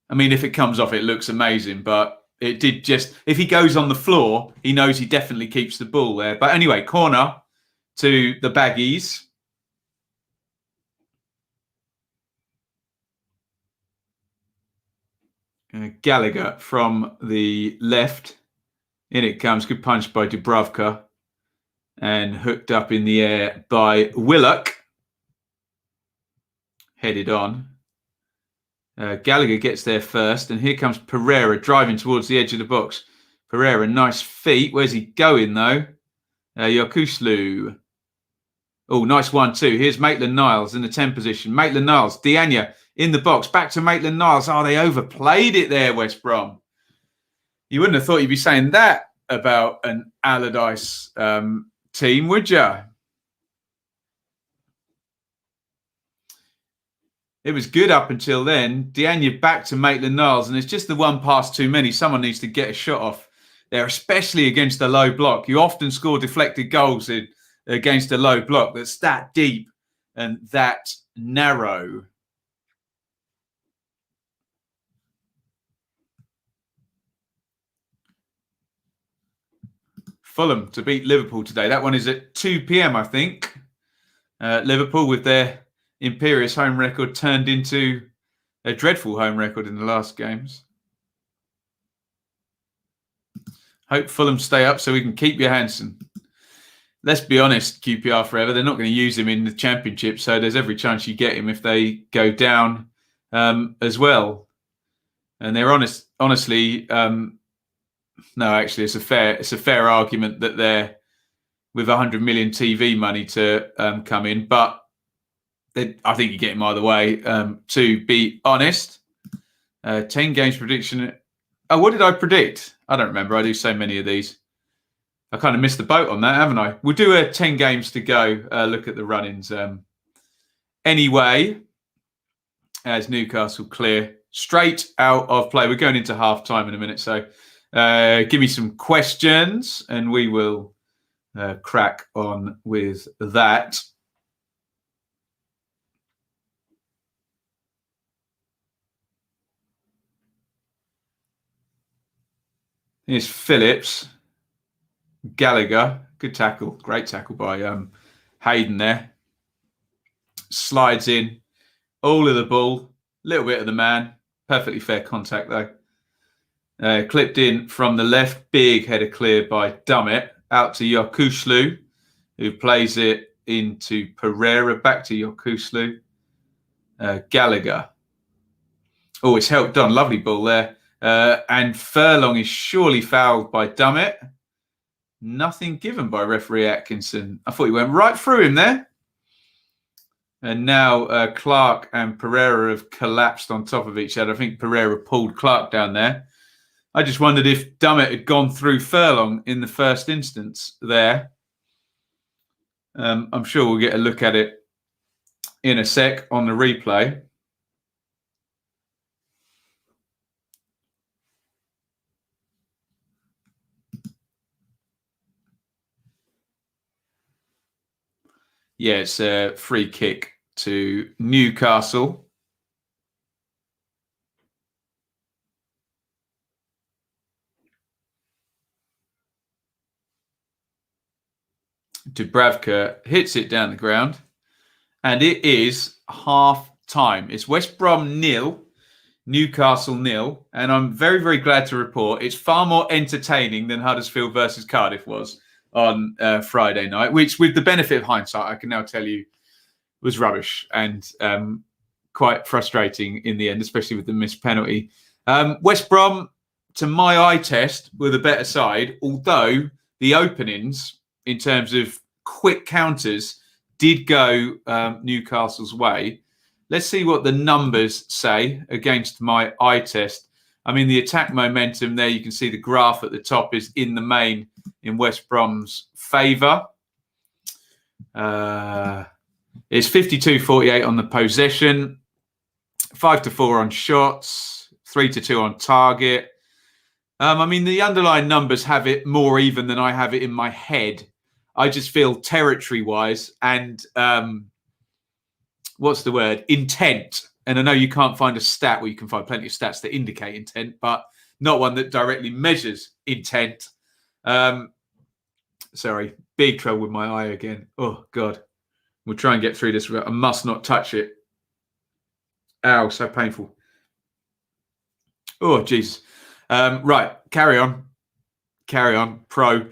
I mean, if it comes off, it looks amazing, but it did just... If he goes on the floor, he knows he definitely keeps the ball there. But anyway, corner to the Baggies. Gallagher from the left. In it comes. Good punch by Dubravka. And hooked up in the air by Willock. Headed on. Gallagher gets there first. And here comes Pereira driving towards the edge of the box. Pereira, nice feet. Where's he going, though? Yokuslu. Oh, nice 1-2. Here's Maitland-Niles in the 10 position. Maitland-Niles. Diania in the box. Back to Maitland-Niles. Oh, they overplayed it there, West Brom. You wouldn't have thought you'd be saying that about an Allardyce team, would you? It was good up until then. Diania back to Maitland-Niles, and it's just the one pass too many. Someone needs to get a shot off there, especially against a low block. You often score deflected goals against a low block that's that deep and that narrow. Fulham to beat Liverpool today. That one is at 2 p.m, I think. Liverpool with their imperious home record turned into a dreadful home record in the last games. Hope Fulham stay up so we can keep Johansson. Let's be honest, QPR forever. They're not going to use him in the Championship, so there's every chance you get him if they go down as well. And they're honestly, no, actually, it's a fair argument that they're with 100 million TV money to come in, but I think you get him either way. To be honest, 10 games prediction. Oh, what did I predict? I don't remember. I do so many of these. I kind of missed the boat on that, haven't I? We'll do a 10 games to go. Look at the run-ins. Anyway, as Newcastle clear straight out of play. We're going into half-time in a minute, so give me some questions and we will crack on with that. Here's Phillips. Gallagher. Good tackle. Great tackle by Hayden there. Slides in. All of the ball. Little bit of the man. Perfectly fair contact though. Clipped in from the left. Big header clear by Dummett. Out to Yokuslu, who plays it into Pereira. Back to Yokuslu. Gallagher. Oh, it's helped on. Lovely ball there. And Furlong is surely fouled by Dummett. Nothing given by referee Atkinson. I thought he went right through him there. And now Clark and Pereira have collapsed on top of each other. I think Pereira pulled Clark down there. I just wondered if Dummett had gone through Furlong in the first instance there. I'm sure we'll get a look at it in a sec on the replay. Yeah, it's a free kick to Newcastle. Dubravka hits it down the ground. And it is half time. It's West Brom 0, Newcastle 0. And I'm very, very glad to report it's far more entertaining than Huddersfield versus Cardiff was on Friday night, which, with the benefit of hindsight, I can now tell you was rubbish and quite frustrating in the end, especially with the missed penalty. West Brom, to my eye test, were the better side, although the openings, in terms of quick counters, did go Newcastle's way. Let's see what the numbers say against my eye test. I mean, the attack momentum there, you can see the graph at the top is in the main in West Brom's favour. It's 52-48 on the possession, 5-4 on shots, 3-2 on target. I mean, the underlying numbers have it more even than I have it in my head. I just feel territory-wise and what's the word? Intent. And I know you can't find a stat, well, you can find plenty of stats that indicate intent, but not one that directly measures intent. Sorry, big trouble with my eye again. Oh, God. We'll try and get through this. I must not touch it. Ow, so painful. Oh, jeez. Right, carry on. Carry on. Pro.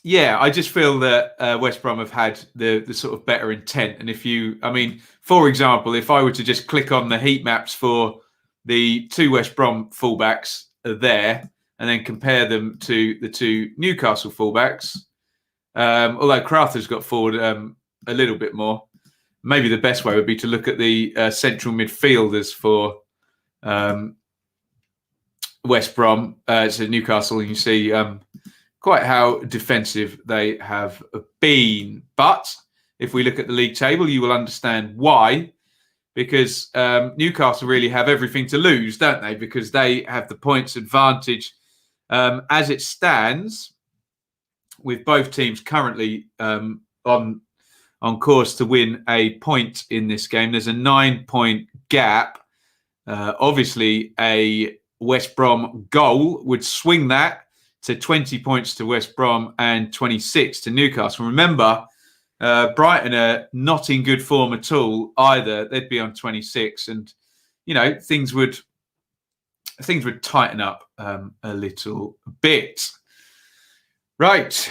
Yeah, I just feel that West Brom have had the sort of better intent. And if you, I mean, for example, if I were to just click on the heat maps for the two West Brom fullbacks there and then compare them to the two Newcastle fullbacks, although Crowther's got forward a little bit more, maybe the best way would be to look at the central midfielders for West Brom. So Newcastle, and you see quite how defensive they have been. But if we look at the league table, you will understand why. Because Newcastle really have everything to lose, don't they? Because they have the points advantage as it stands, with both teams currently on course to win a point in this game. There's a 9-point gap. Obviously, a West Brom goal would swing that to 20 points to West Brom and 26 to Newcastle. Remember, Brighton are not in good form at all either. They'd be on 26, and you know things would tighten up a little bit. Right,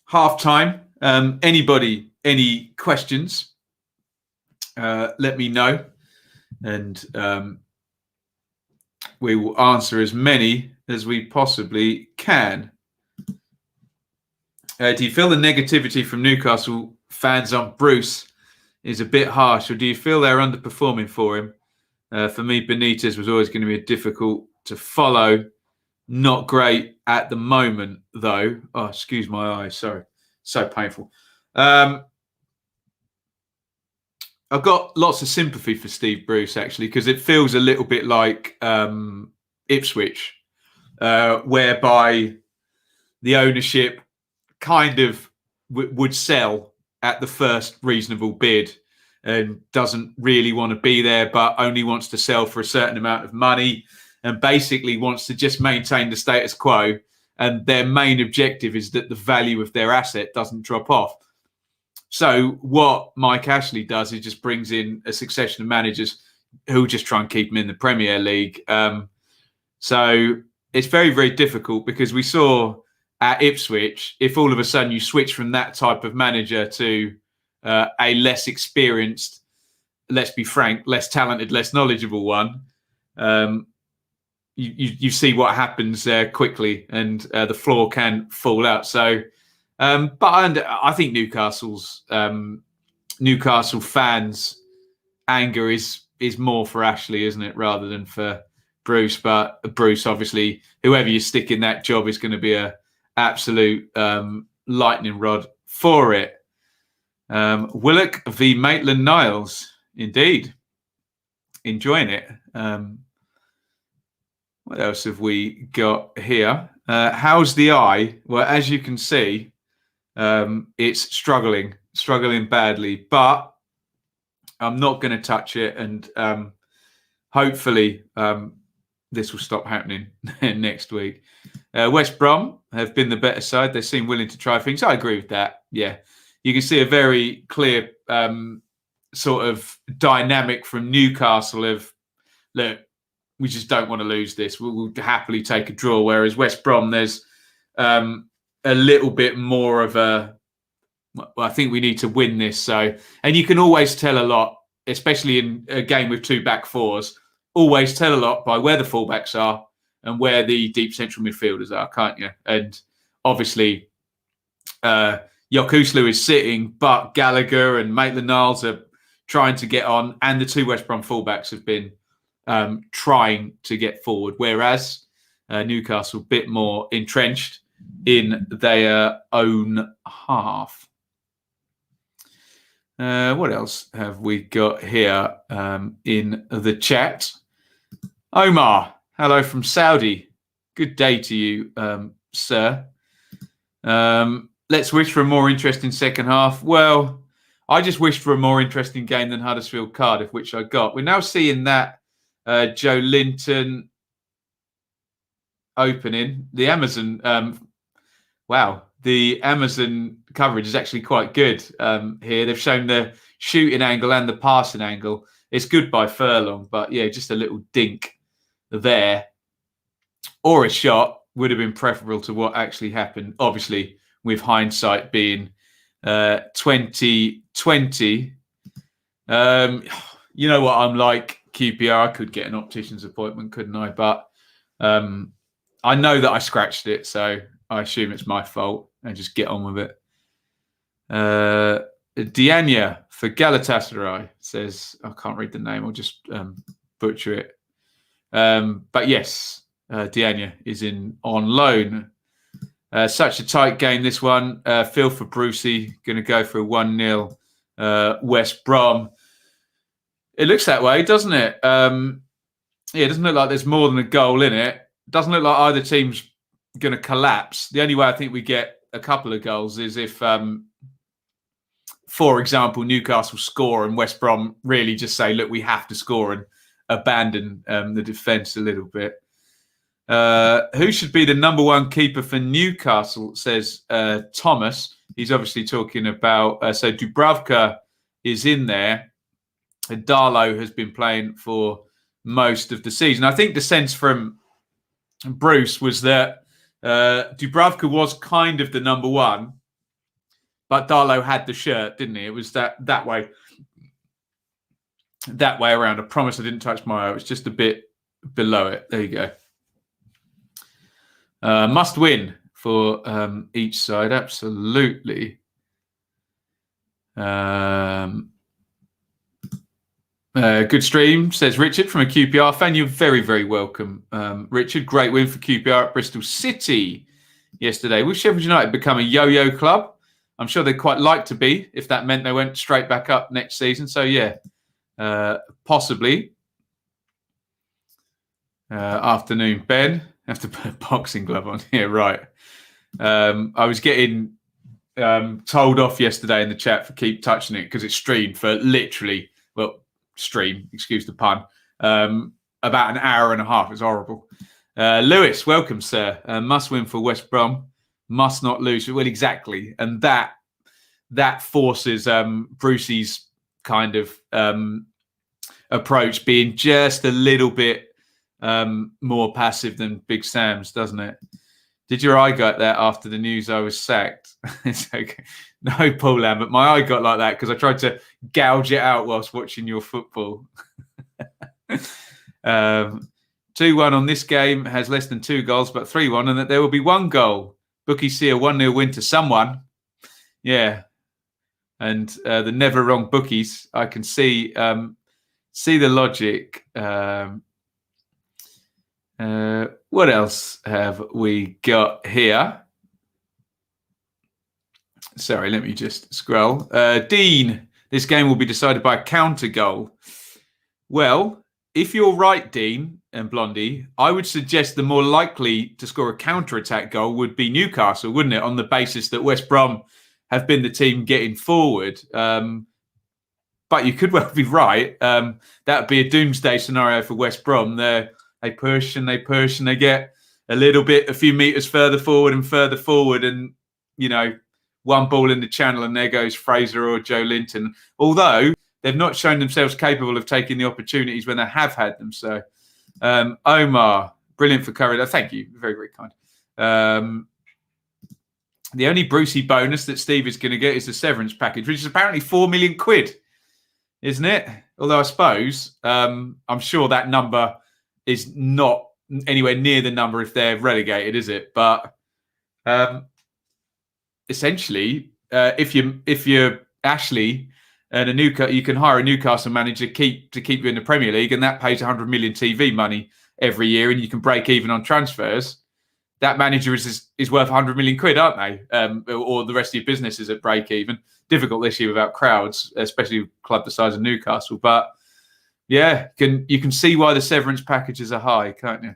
half time. Anybody, any questions? Let me know, and we will answer as many as we possibly can. Do you feel the negativity from Newcastle fans on Bruce is a bit harsh, or do you feel they're underperforming for him? For me, Benitez was always going to be difficult to follow. Not great at the moment, though. Oh, excuse my eyes. Sorry. So painful. I've got lots of sympathy for Steve Bruce, actually, because it feels a little bit like Ipswich, whereby the ownership kind of would sell at the first reasonable bid and doesn't really want to be there, but only wants to sell for a certain amount of money and basically wants to just maintain the status quo. And their main objective is that the value of their asset doesn't drop off. So what Mike Ashley does is just brings in a succession of managers who just try and keep them in the Premier League. So it's very, very difficult, because we saw at Ipswich, if all of a sudden you switch from that type of manager to a less experienced, let's be frank, less talented, less knowledgeable one, you see what happens there quickly, and the floor can fall out. So, but I think Newcastle fans' anger is more for Ashley, isn't it, rather than for Bruce? But Bruce, obviously, whoever you stick in that job is going to be a absolute lightning rod for it. Willock v Maitland Niles, indeed, enjoying it. What else have we got here? How's the eye? Well, as you can see, it's struggling badly, but I'm not going to touch it, and hopefully this will stop happening next week. West Brom have been the better side. They seem willing to try things. I agree with that. Yeah, you can see a very clear sort of dynamic from Newcastle of, look, we just don't want to lose this. We'll happily take a draw. Whereas West Brom, there's a little bit more of a, well, I think we need to win this. So, and you can always tell a lot, especially in a game with 2 back fours, always tell a lot by where the fullbacks are and where the deep central midfielders are, can't you? And obviously, Yokuslu is sitting, but Gallagher and Maitland-Niles are trying to get on, and the 2 West Brom fullbacks have been trying to get forward, whereas Newcastle a bit more entrenched in their own half. What else have we got here in the chat? Omar, hello from Saudi. Good day to you, sir. Let's wish for a more interesting second half. Well, I just wished for a more interesting game than Huddersfield-Cardiff, which I got. We're now seeing that Joe Linton opening. The Amazon, wow, the Amazon coverage is actually quite good here. They've shown the shooting angle and the passing angle. It's good by furlong, but yeah, just a little dink there. Or a shot would have been preferable to what actually happened. Obviously, with hindsight being 2020. You know what I'm like, QPR. I could get an optician's appointment, couldn't I? But I know that I scratched it, so I assume it's my fault and just get on with it. Diania for Galatasaray says, I can't read the name, I'll just butcher it. But yes, Diania is on loan. Such a tight game, this one. Phil for Brucey, going to go for a 1-0 West Brom. It looks that way, doesn't it? Yeah, it doesn't look like there's more than a goal in it. Doesn't look like either team's going to collapse. The only way I think we get a couple of goals is if, for example, Newcastle score and West Brom really just say, look, we have to score and abandon the defence a little bit. Who should be the number 1 keeper for Newcastle, says Thomas. He's obviously talking about, so Dubravka is in there. And Darlow has been playing for most of the season. I think the sense from Bruce was that Dubravka was kind of the number 1, but Darlow had the shirt, didn't he? It was that way around. I promise I didn't touch my eye. It was just a bit below it. There you go. Must win for each side, absolutely. Good stream, says Richard from a QPR fan. You're very, very welcome, Richard. Great win for QPR at Bristol City yesterday. Will Sheffield United become a yo-yo club? I'm sure they'd quite like to be if that meant they went straight back up next season. So, yeah, possibly. Afternoon, Ben. I have to put a boxing glove on here, right. I was getting told off yesterday in the chat for keep touching it because it's streamed for literally, excuse the pun, about an hour and a half. It's horrible. Lewis, welcome, sir. Must win for West Brom. Must not lose. Well, exactly. And that forces Brucey's kind of approach being just a little bit more passive than Big Sam's, doesn't it? Did your eye go there after the news I was sacked? It's okay. No, Paul Lambert. My eye got like that because I tried to gouge it out whilst watching your football. 2-1 on this game has less than 2 goals, but 3-1, and that there will be 1 goal. Bookies see a 1-0 win to someone. Yeah. And the never wrong bookies. I can see the logic. What else have we got here? Sorry, let me just scroll. Dean, this game will be decided by a counter goal. Well, if you're right, Dean and Blondie, I would suggest the more likely to score a counter-attack goal would be Newcastle, wouldn't it? On the basis that West Brom have been the team getting forward. But you could well be right. That would be a doomsday scenario for West Brom. They push and they get a few metres further forward, and, you know, 1 ball in the channel and there goes Fraser or Joe Linton. Although they've not shown themselves capable of taking the opportunities when they have had them. So, Omar, brilliant for courage. Thank you. Very, very kind. The only Brucey bonus that Steve is going to get is the severance package, which is apparently £4 million, isn't it? Although I suppose I'm sure that number is not anywhere near the number if they're relegated, is it? But essentially, if you're Ashley and you can hire a Newcastle manager to keep you in the Premier League, and that pays 100 million TV money every year, and you can break even on transfers. That manager is worth 100 million quid, aren't they? Or the rest of your business is at break even. Difficult this year without crowds, especially a club the size of Newcastle. But yeah, you can see why the severance packages are high, can't you?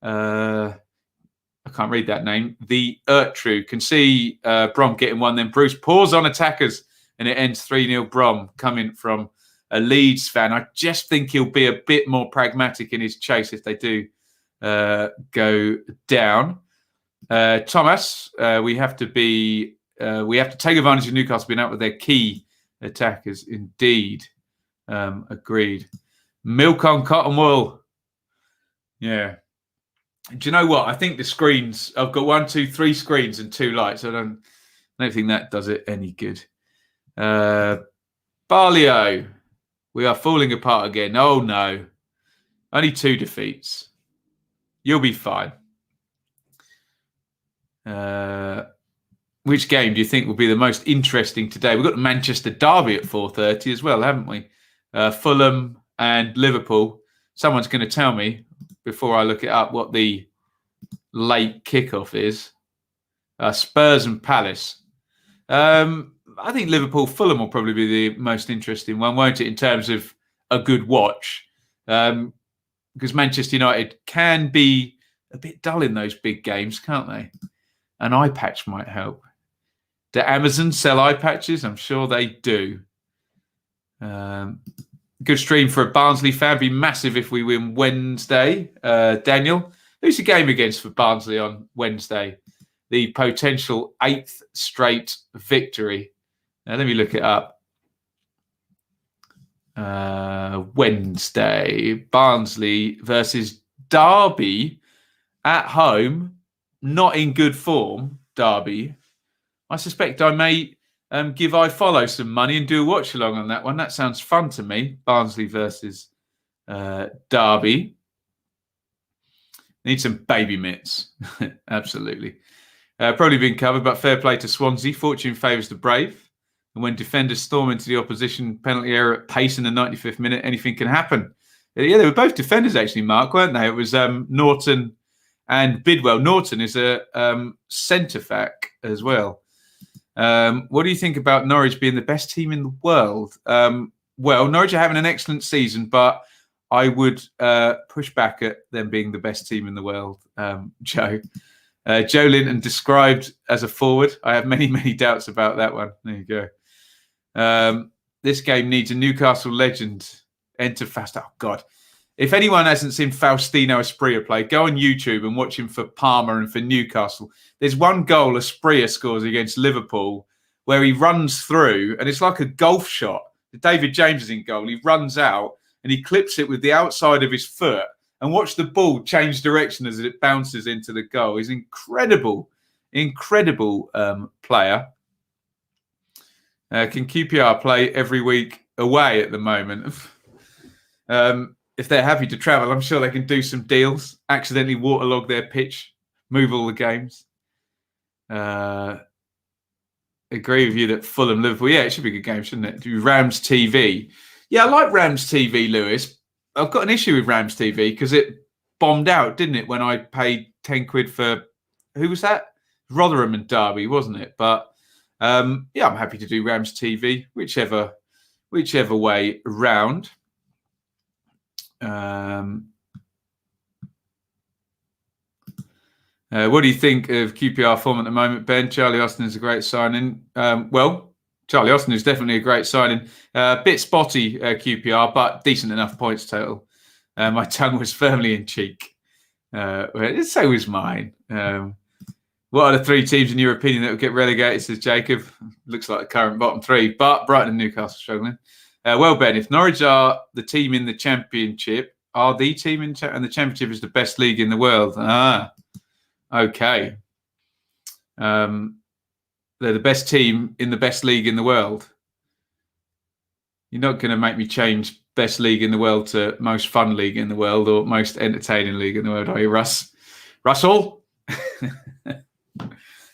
I can't read that name. The Ertrue can see Brom getting one. Then Bruce pours on attackers, and it ends 3-0 Brom, coming from a Leeds fan. I just think he'll be a bit more pragmatic in his chase if they do go down. Thomas, we have to take advantage of Newcastle being out with their key attackers. Indeed, agreed. Milk on cotton wool. Yeah. Do you know what? I think the screens. I've got 1, 2, 3 screens and 2 lights. I don't think that does it any good. Barlio, we are falling apart again. Oh no, only 2 defeats. You'll be fine. Which game do you think will be the most interesting today? We've got Manchester Derby at 4:30 as well, haven't we? Fulham and Liverpool. Someone's going to tell me before I look it up what the late kickoff is. Spurs and Palace. I think Liverpool-Fulham will probably be the most interesting one, won't it, in terms of a good watch? Because Manchester United can be a bit dull in those big games, can't they? An eye patch might help. Do Amazon sell eye patches? I'm sure they do. Good stream for a Barnsley fan. Be massive if we win Wednesday. Daniel, who's the game against for Barnsley on Wednesday? The potential 8th straight victory. Let me look it up. Wednesday, Barnsley versus Derby at home, not in good form. Derby. I suspect I may give iFollow some money and do a watch along on that one. That sounds fun to me. Barnsley versus Derby. Need some baby mitts. Absolutely. Probably been covered, but fair play to Swansea. Fortune favours the brave. And when defenders storm into the opposition penalty area at pace in the 95th minute, anything can happen. Yeah, they were both defenders actually, Mark, weren't they? It was Norton and Bidwell. Norton is a centre-back as well. What do you think about Norwich being the best team in the world? Well, Norwich are having an excellent season, but I would push back at them being the best team in the world, Joe. Joe Linton described as a forward. I have many, many doubts about that one. There you go. This game needs a Newcastle legend. Enter fast. Oh, God. If anyone hasn't seen Faustino Asprilla play, go on YouTube and watch him for Parma and for Newcastle. There's one goal Asprilla scores against Liverpool where he runs through, and it's like a golf shot. David James is in goal. He runs out, and he clips it with the outside of his foot, and watch the ball change direction as it bounces into the goal. He's an incredible player. Can QPR play every week away at the moment? If they're happy to travel, I'm sure they can do some deals, accidentally waterlog their pitch, move all the games. Agree with you that Fulham, Liverpool, yeah, it should be a good game, shouldn't it? Do Rams TV. Yeah, I like Rams TV, Lewis. I've got an issue with Rams TV because it bombed out, didn't it, when I paid 10 quid for, who was that? Rotherham and Derby, wasn't it? But yeah, I'm happy to do Rams TV, whichever way round. What do you think of QPR form at the moment, Ben? Charlie Austin is a great signing. Well, Charlie Austin is definitely a great signing. Bit spotty QPR, but decent enough points total. My tongue was firmly in cheek. So was mine. What are the three teams in your opinion that will get relegated, says Jacob? Looks like the current bottom three, but Brighton and Newcastle struggling. Well, Ben, if Norwich are the team in the Championship, are the team in and the Championship is the best league in the world. Okay. They're the best team in the best league in the world. You're not going to make me change best league in the world to most fun league in the world or most entertaining league in the world, are you, Russ? Russell?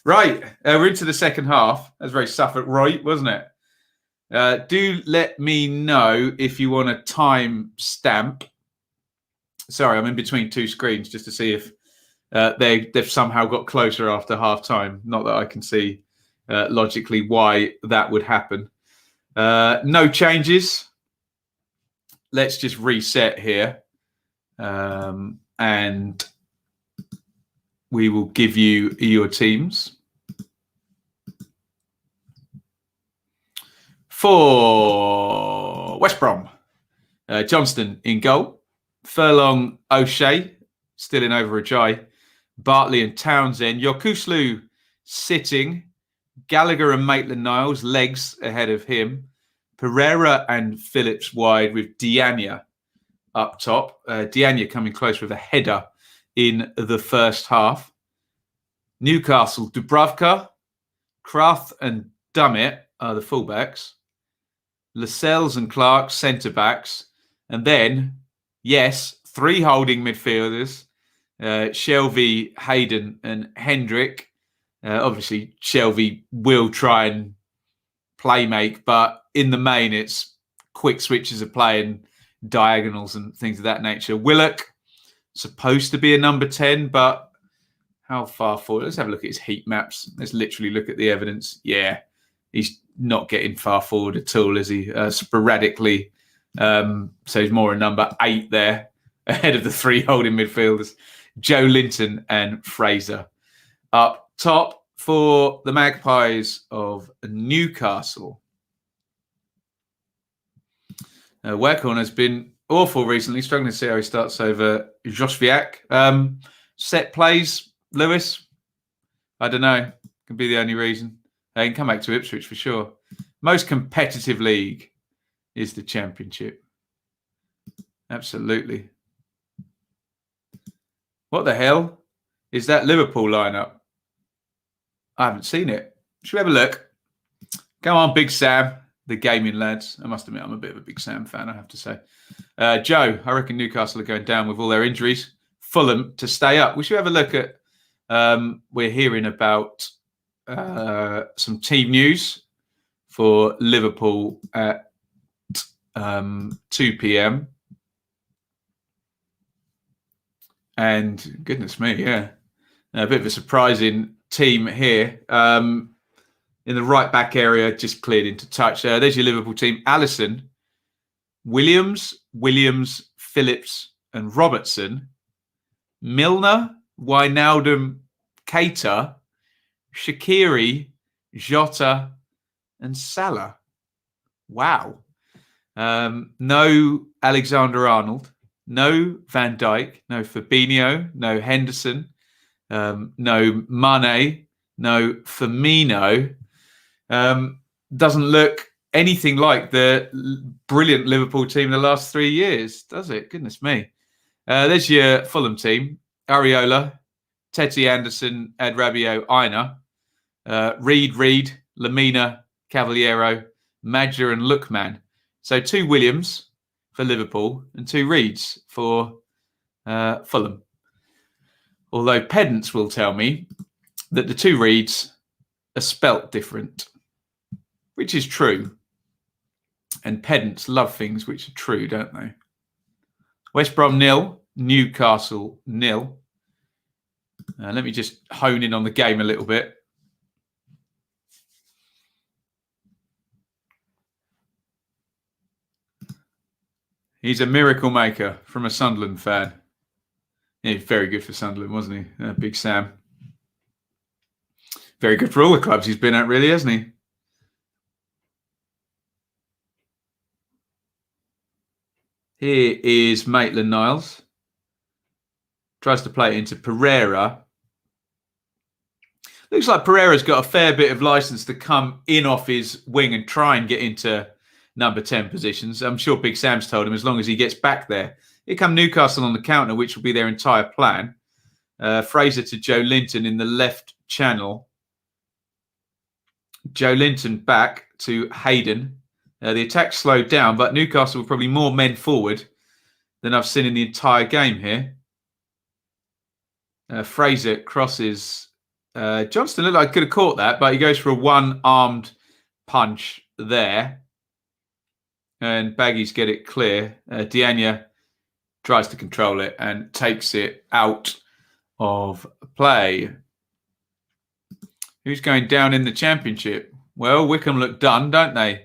Right. We're into the second half. That was very Suffolk right, wasn't it? Do let me know if you want a time stamp. Sorry, I'm in between two screens just to see if they've somehow got closer after half time. Not that I can see logically why that would happen. No changes. Let's just reset here. And we will give you your teams. For West Brom, Johnston in goal. Furlong, O'Shea, still in over Ajay. Bartley and Townsend. Yokuslu sitting. Gallagher and Maitland-Niles, legs ahead of him. Pereira and Phillips wide with Diania up top. Diania coming close with a header in the first half. Newcastle, Dubravka, Krath and Dummett are the fullbacks. Lascelles and Clark, centre-backs. And then, yes, 3 holding midfielders. Shelvey, Hayden and Hendrick. Obviously, Shelvey will try and play make, but in the main, it's quick switches of play and diagonals and things of that nature. Willock, supposed to be a number 10, but how far forward? Let's have a look at his heat maps. Let's literally look at the evidence. Yeah, he's not getting far forward at all, is he? Sporadically. So he's more a number 8 there, ahead of the 3 holding midfielders, Joe Linton and Fraser. Up top for the Magpies of Newcastle. Waghorn has been awful recently, struggling to see how he starts over Josviak. Set plays, Lewis? I don't know. Could be the only reason. They can come back to Ipswich for sure. Most competitive league is the Championship. Absolutely. What the hell is that Liverpool lineup? I haven't seen it. Should we have a look? Come on, Big Sam, the gaming lads. I must admit, I'm a bit of a Big Sam fan, I have to say. Joe, I reckon Newcastle are going down with all their injuries. Fulham to stay up. We should have a look at, we're hearing about some team news for Liverpool at 2 p.m. And goodness me, yeah. A bit of a surprising team here. In the right back area, just cleared into touch. There's your Liverpool team. Alisson, Williams, Phillips and Robertson. Milner, Wijnaldum, Keita, Shaqiri, Jota and Salah. Wow. No Alexander-Arnold, no Van Dijk, no Fabinho, no Henderson, no Mane, no Firmino. Doesn't look anything like the brilliant Liverpool team the last 3 years, does it? Goodness me. There's your Fulham team. Areola, Tete Anderson, Adrabio, Aina, Reed, Lamina, Cavaliero, Madger and Lookman. So 2 Williams for Liverpool and 2 Reeds for Fulham. Although pedants will tell me that the 2 Reeds are spelt different, which is true. And pedants love things which are true, don't they? West Brom 0, Newcastle 0. Let me just hone in on the game a little bit. He's a miracle maker from a Sunderland fan. Yeah, very good for Sunderland, wasn't he? Big Sam. Very good for all the clubs he's been at, really, hasn't he? Here is Maitland-Niles. Tries to play it into Pereira. Looks like Pereira's got a fair bit of license to come in off his wing and try and get into number 10 positions. I'm sure Big Sam's told him as long as he gets back there. Here come Newcastle on the counter, which will be their entire plan. Fraser to Joe Linton in the left channel. Joe Linton back to Hayden. The attack slowed down, but Newcastle were probably more men forward than I've seen in the entire game here. Fraser crosses. Johnston looked like he could have caught that, but he goes for a one-armed punch there. And Baggies get it clear. Diania tries to control it and takes it out of play. Who's going down in the championship? Well, Wycombe look done, don't they?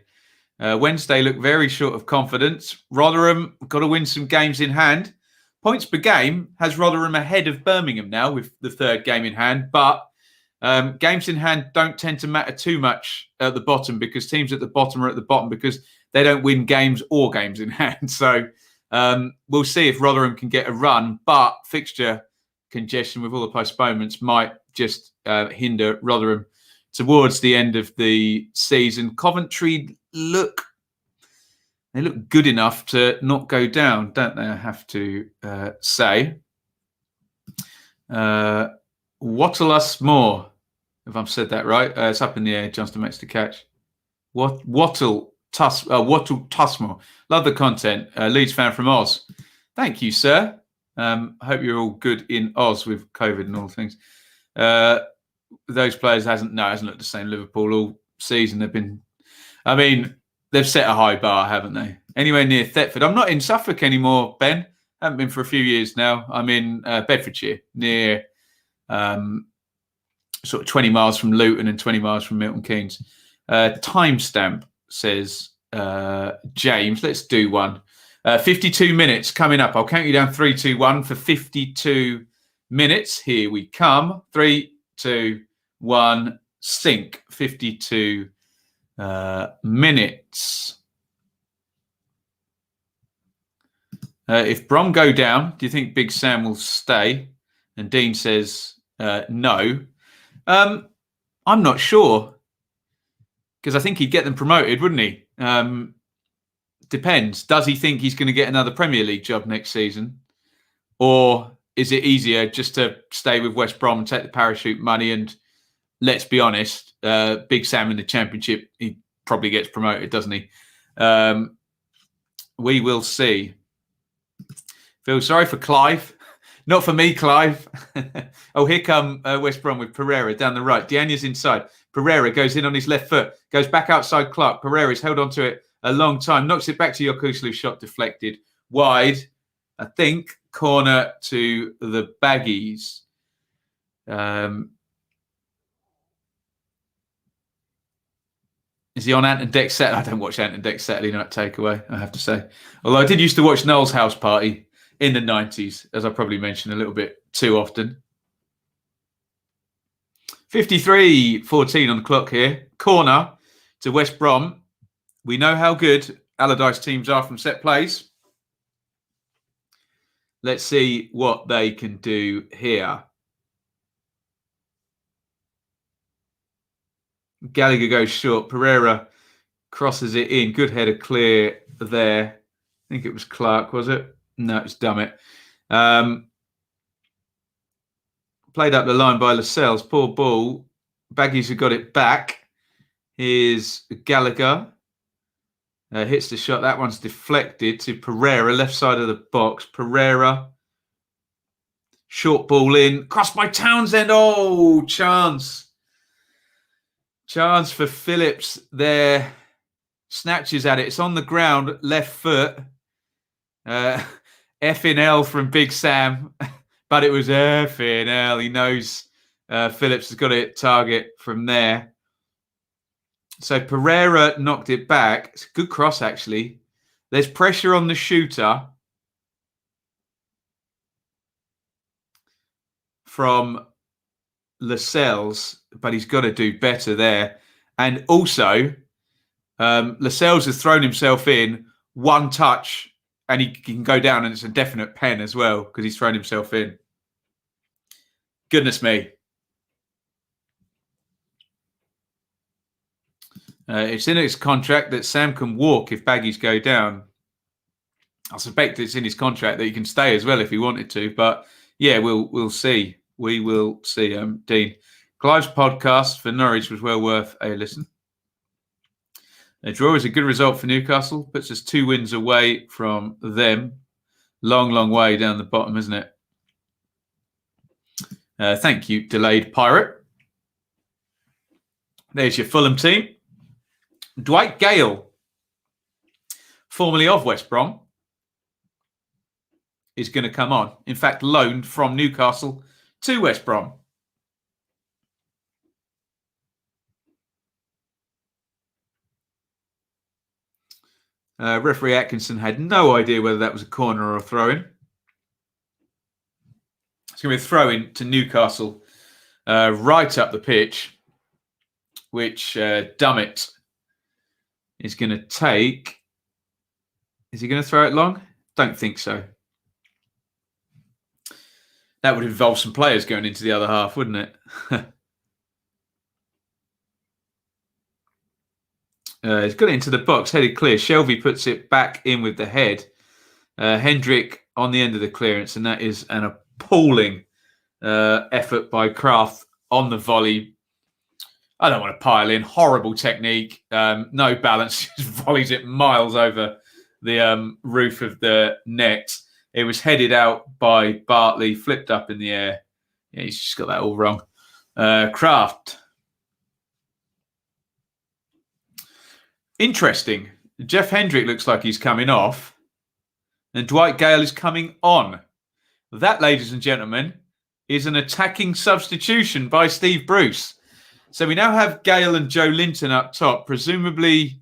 Wednesday look very short of confidence. Rotherham got to win some games in hand. Points per game has Rotherham ahead of Birmingham now with the third game in hand. But games in hand don't tend to matter too much at the bottom because teams at the bottom are at the bottom because they don't win games or games in hand. So we'll see if Rotherham can get a run. But fixture congestion with all the postponements might just hinder Rotherham towards the end of the season. Coventry look good enough to not go down, don't they? I have to say. Wattle us more, if I've said that right. It's up in the air. Johnston makes the catch. Wattle Tusmore. Love the content. Leeds fan from Oz. Thank you, sir. I hope you're all good in Oz with COVID and all things. Those players hasn't looked the same. Liverpool all season they've set a high bar, haven't they? Anywhere near Thetford. I'm not in Suffolk anymore, Ben. Haven't been for a few years now. I'm in Bedfordshire, near sort of 20 miles from Luton and 20 miles from Milton Keynes. Timestamp, says James. Let's do one. 52 minutes coming up. I'll count you down 3, 2, 1 for 52 minutes. Here we come. 3, 2, 1, sync. 52 minutes. If Brom go down, do you think Big Sam will stay? And Dean says no. I'm not sure because I think he'd get them promoted, wouldn't he? Depends. Does he think he's going to get another Premier League job next season? Or is it easier just to stay with West Brom and take the parachute money? And let's be honest, Big Sam in the Championship, he probably gets promoted, doesn't he? We will see. Feel sorry for Clive. Not for me, Clive. Oh, here come West Brom with Pereira down the right. Diania's inside. Pereira goes in on his left foot. Goes back outside Clark. Pereira's held on to it a long time. Knocks it back to Yokuslu. Shot deflected. Wide. I think. Corner to the Baggies. Is he on Ant and Deck Saturday? I don't watch Ant and Deck Saturday Night Takeaway, I have to say. Although I did used to watch Noel's House Party in the 90s, as I probably mentioned a little bit too often. 53-14 on the clock here. Corner to West Brom. We know how good Allardyce teams are from set plays. Let's see what they can do here. Gallagher goes short. Pereira crosses it in. Good header clear there. I think it was Clark, was it? No, it's Dummett. Played up the line by Lascelles. Poor ball. Baggies have got it back. Here's Gallagher. Hits the shot. That one's deflected to Pereira, left side of the box. Pereira. Short ball in. Crossed by Townsend. Oh, chance. Chance for Phillips there. Snatches at it. It's on the ground. Left foot. Effing L from Big Sam. But it was effing L. He knows Phillips has got it target from there. So Pereira knocked it back. It's a good cross, actually. There's pressure on the shooter from Lascelles, but he's got to do better there. And also, Lascelles has thrown himself in, one touch, and he can go down, and it's a definite pen as well because he's thrown himself in. Goodness me. It's in his contract that Sam can walk if baggies go down. I suspect it's in his contract that he can stay as well if he wanted to. But yeah, we'll see. We will see. Dean, Clive's podcast for Norwich was well worth a listen. A draw is a good result for Newcastle. Puts us 2 wins away from them. Long, long way down the bottom, isn't it? Thank you, Delayed Pirate. There's your Fulham team. Dwight Gale, formerly of West Brom, is going to come on. In fact, loaned from Newcastle to West Brom. Referee Atkinson had no idea whether that was a corner or a throw-in. It's going to be a throw-in to Newcastle right up the pitch, which Dummett is going to take. Is he going to throw it long? Don't think so. That would involve some players going into the other half, wouldn't it? He's got it into the box, headed clear. Shelvey puts it back in with the head. Hendrick on the end of the clearance, and that is an appalling effort by Kraft on the volley. I don't want to pile in. Horrible technique. No balance. Just volleys it miles over the roof of the net. It was headed out by Bartley, flipped up in the air. Yeah, he's just got that all wrong. Kraft. Interesting. Jeff Hendrick looks like he's coming off, and Dwight Gale is coming on. That, ladies and gentlemen, is an attacking substitution by Steve Bruce. So we now have Gale and Joe Linton up top. Presumably,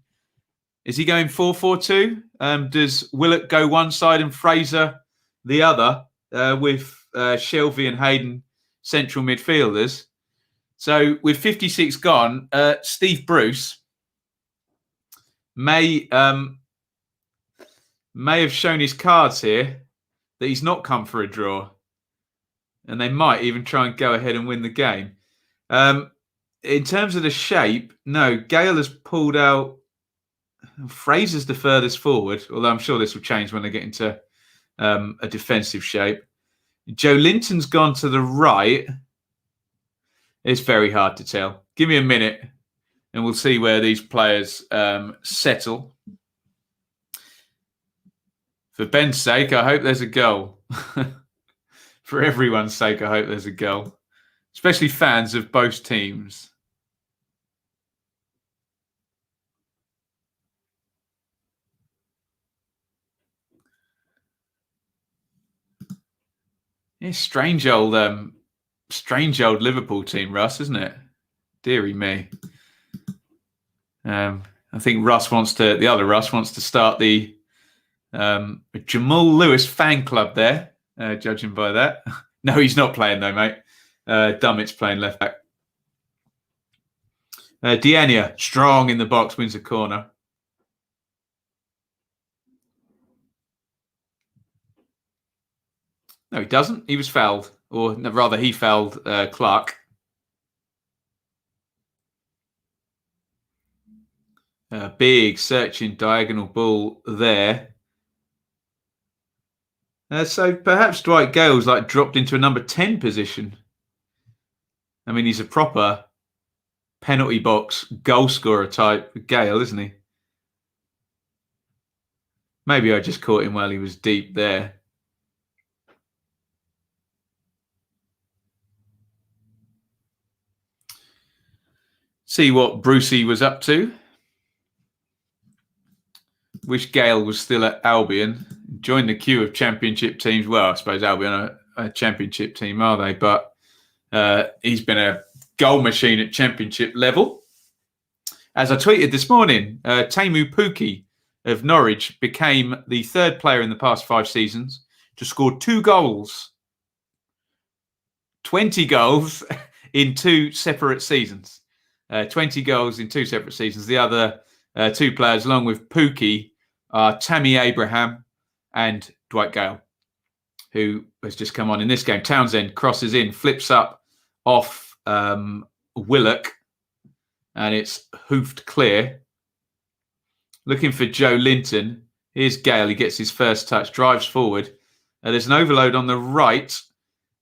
is he going 4-4-2? Does Willock go one side and Fraser the other, with Shelvey and Hayden central midfielders? So with 56 gone, Steve Bruce may have shown his cards here that he's not come for a draw, and they might even try and go ahead and win the game. In terms of the shape, no, Gale has pulled out. Fraser's the furthest forward, although I'm sure this will change when they get into a defensive shape. Joe Linton's gone to the right. It's very hard to tell. Give me a minute and we'll see where these players settle. For Ben's sake, I hope there's a goal. For everyone's sake, I hope there's a goal. Especially fans of both teams. Yeah, strange old Liverpool team, Russ, isn't it? Deary me. I think the other Russ wants to start the Jamal Lewis fan club there, judging by that. No, he's not playing though, mate. Dummett's playing left back. Diania, strong in the box, wins a corner. No, he doesn't. He was fouled. Or rather, he fouled Clark. Big searching diagonal ball there. So perhaps Dwight Gale's like dropped into a number 10 position. I mean, he's a proper penalty box goal scorer type Gale, isn't he? Maybe I just caught him while he was deep there. See what Brucey was up to. Wish Gale was still at Albion. Joined the queue of championship teams. Well, I suppose Albion are a championship team, are they? But he's been a goal machine at championship level. As I tweeted this morning, Teemu Pukki of Norwich became the third player in the past 5 seasons to score 2 goals. 20 goals in 2 separate seasons. 20 goals in 2 separate seasons. The other 2 players, along with Pukki, are Tammy Abraham and Dwight Gale, who has just come on in this game. Townsend crosses in, flips up off Willock, and it's hoofed clear. Looking for Joe Linton. Here's Gale. He gets his first touch, drives forward. There's an overload on the right.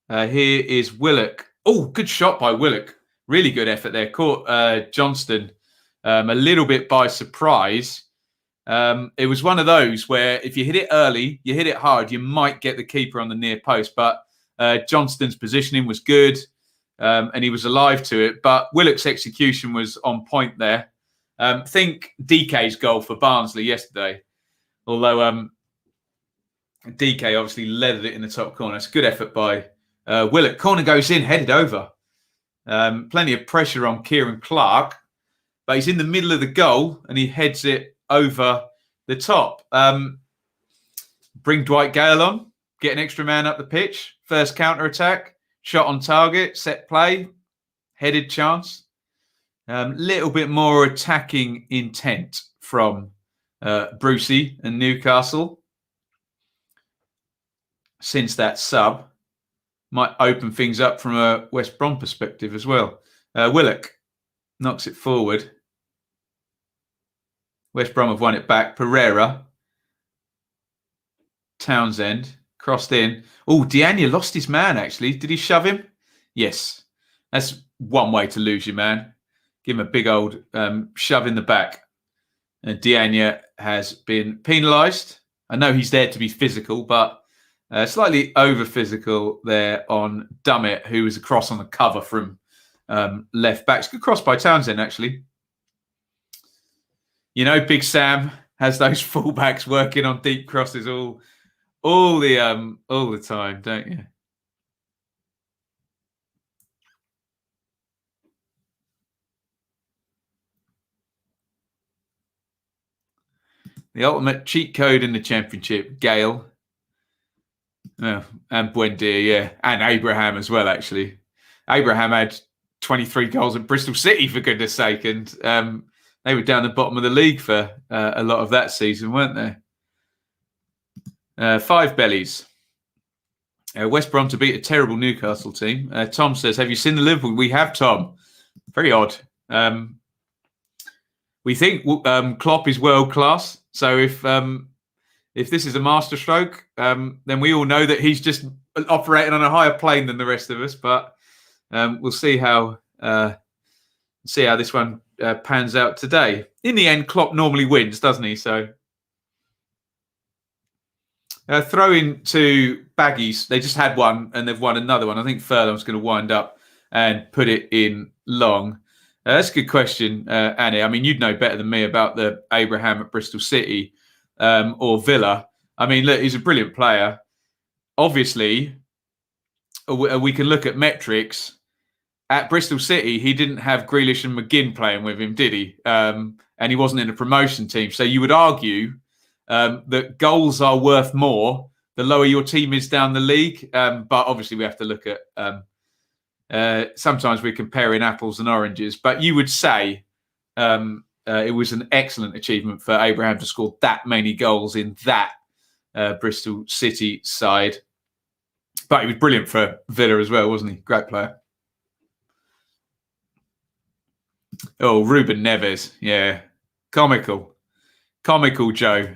Here is Willock. Oh, good shot by Willock. Really good effort there. Caught Johnston a little bit by surprise. It was one of those where if you hit it early, you hit it hard, you might get the keeper on the near post. But Johnston's positioning was good, and he was alive to it. But Willock's execution was on point there. Think DK's goal for Barnsley yesterday. Although DK obviously leathered it in the top corner. It's a good effort by Willock. Corner goes in, headed over. Plenty of pressure on Kieran Clark. But he's in the middle of the goal and he heads it over the top. Bring Dwight Gale on. Get an extra man up the pitch. First counter-attack. Shot on target. Set play. Headed chance. Little bit more attacking intent from Brucey and Newcastle. Since that sub might open things up from a West Brom perspective as well. Willock knocks it forward. West Brom have won it back. Pereira. Townsend. Crossed in. Oh, Diania lost his man, actually. Did he shove him? Yes. That's one way to lose your man. Give him a big old shove in the back. And Diania has been penalised. I know he's there to be physical, but slightly over physical there on Dummett, who was across on the cover from left back. It's a good cross by Townsend, actually. You know, Big Sam has those fullbacks working on deep crosses all the time, don't you? The ultimate cheat code in the Championship, Gale. Oh, and Buendia, yeah. And Abraham as well, actually. Abraham had 23 goals at Bristol City, for goodness sake. And they were down the bottom of the league for a lot of that season, weren't they? Five bellies. West Brom to beat a terrible Newcastle team. Tom says, have you seen the Liverpool? We have, Tom. Very odd. We think Klopp is world class. So if this is a masterstroke, then we all know that he's just operating on a higher plane than the rest of us. But we'll see how this one pans out today. In the end, Klopp normally wins, doesn't he? So throw in to Baggies. They just had one and they've won another one. I think Furlong's going to wind up and put it in long. That's a good question, Annie. I mean, you'd know better than me about the Abraham at Bristol City or Villa. I mean, look, he's a brilliant player. Obviously, we can look at metrics. At Bristol City, he didn't have Grealish and McGinn playing with him, did he? And he wasn't in a promotion team. So you would argue that goals are worth more the lower your team is down the league. But obviously, we have to look at... sometimes we're comparing apples and oranges, but you would say it was an excellent achievement for Abraham to score that many goals in that Bristol City side. But he was brilliant for Villa as well, wasn't he? Great player. Oh, Ruben Neves. Yeah. Comical, Joe.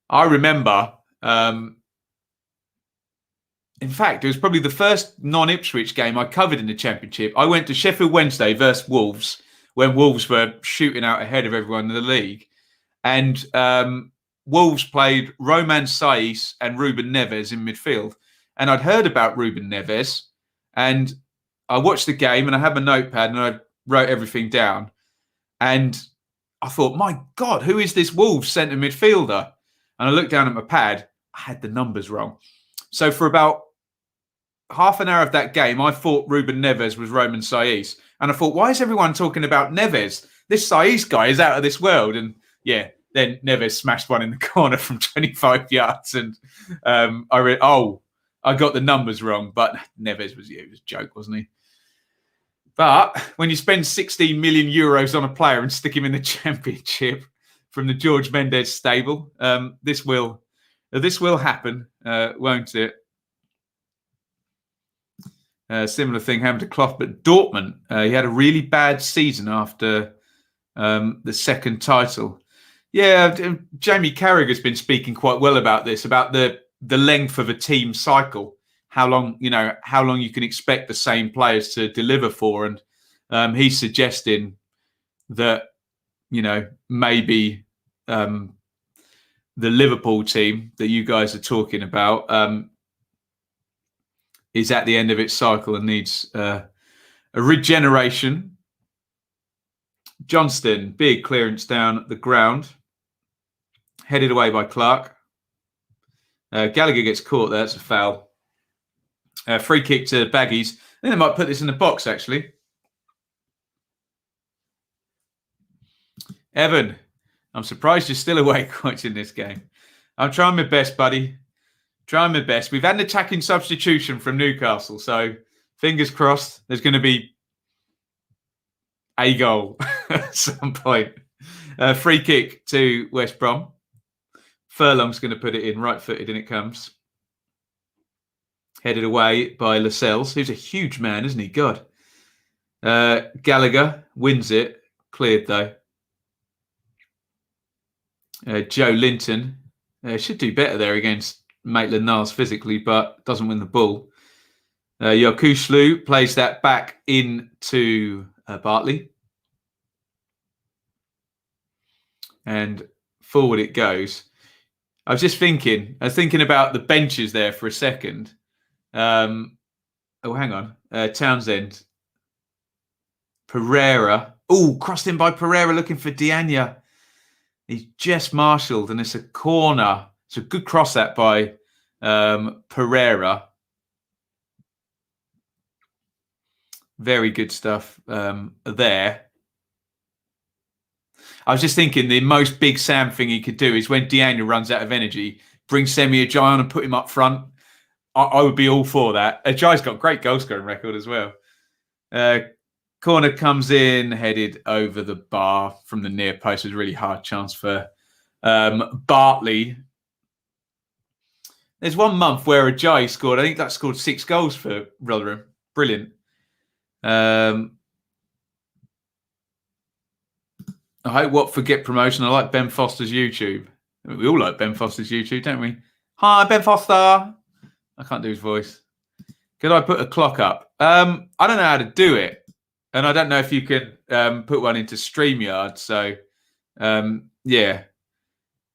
I remember... in fact, it was probably the first non-Ipswich game I covered in the Championship. I went to Sheffield Wednesday versus Wolves when Wolves were shooting out ahead of everyone in the league. And Wolves played Roman Saiz and Ruben Neves in midfield. And I'd heard about Ruben Neves. And I watched the game and I had my notepad and I wrote everything down. And I thought, my God, who is this Wolves centre midfielder? And I looked down at my pad. I had the numbers wrong. So for about half an hour of that game, I thought Ruben Neves was Roman Saiz. And I thought, why is everyone talking about Neves? This Saiz guy is out of this world. And yeah, then Neves smashed one in the corner from 25 yards. And I got the numbers wrong. But Neves was a joke, wasn't he? But when you spend 16 million euros on a player and stick him in the Championship from the George Mendes stable, this will happen, won't it? Similar thing happened to Clough, but Dortmund, he had a really bad season after the second title. Yeah, Jamie Carragher's been speaking quite well about this, about the length of a team cycle, how long you can expect the same players to deliver for, and he's suggesting that maybe the Liverpool team that you guys are talking about is at the end of its cycle and needs a regeneration. Johnston, big clearance down the ground. Headed away by Clark. Gallagher gets caught there. That's a foul. Free kick to Baggies. I think they might put this in the box, actually. Evan, I'm surprised you're still awake watching this game. I'm trying my best, buddy. Trying my best. We've had an attacking substitution from Newcastle, so fingers crossed there's going to be a goal at some point. Free kick to West Brom. Furlong's going to put it in, right-footed, and it comes. Headed away by Lascelles, who's a huge man, isn't he? God. Gallagher wins it. Cleared, though. Joe Linton should do better there against Maitland-Niles physically, but doesn't win the ball. Yokushlu plays that back into Bartley. And forward it goes. I was thinking about the benches there for a second. Hang on. Townsend. Pereira. Oh, crossed in by Pereira looking for Diania. He's just marshalled and it's a corner. It's a good cross that by Pereira. Very good stuff there. I was just thinking the most Big Sam thing he could do is when Diania runs out of energy, bring Semi Ajayi on and put him up front. I would be all for that. Ajayi's got a great goal scoring record as well. Corner comes in, headed over the bar from the near post. It was a really hard chance for Bartley. There's 1 month where Ajayi scored. I think that scored 6 goals for Rotherham. Brilliant. I hope Watford get promotion. I like Ben Foster's YouTube. We all like Ben Foster's YouTube, don't we? Hi, Ben Foster. I can't do his voice. Could I put a clock up? I don't know how to do it. And I don't know if you can put one into StreamYard. So, yeah,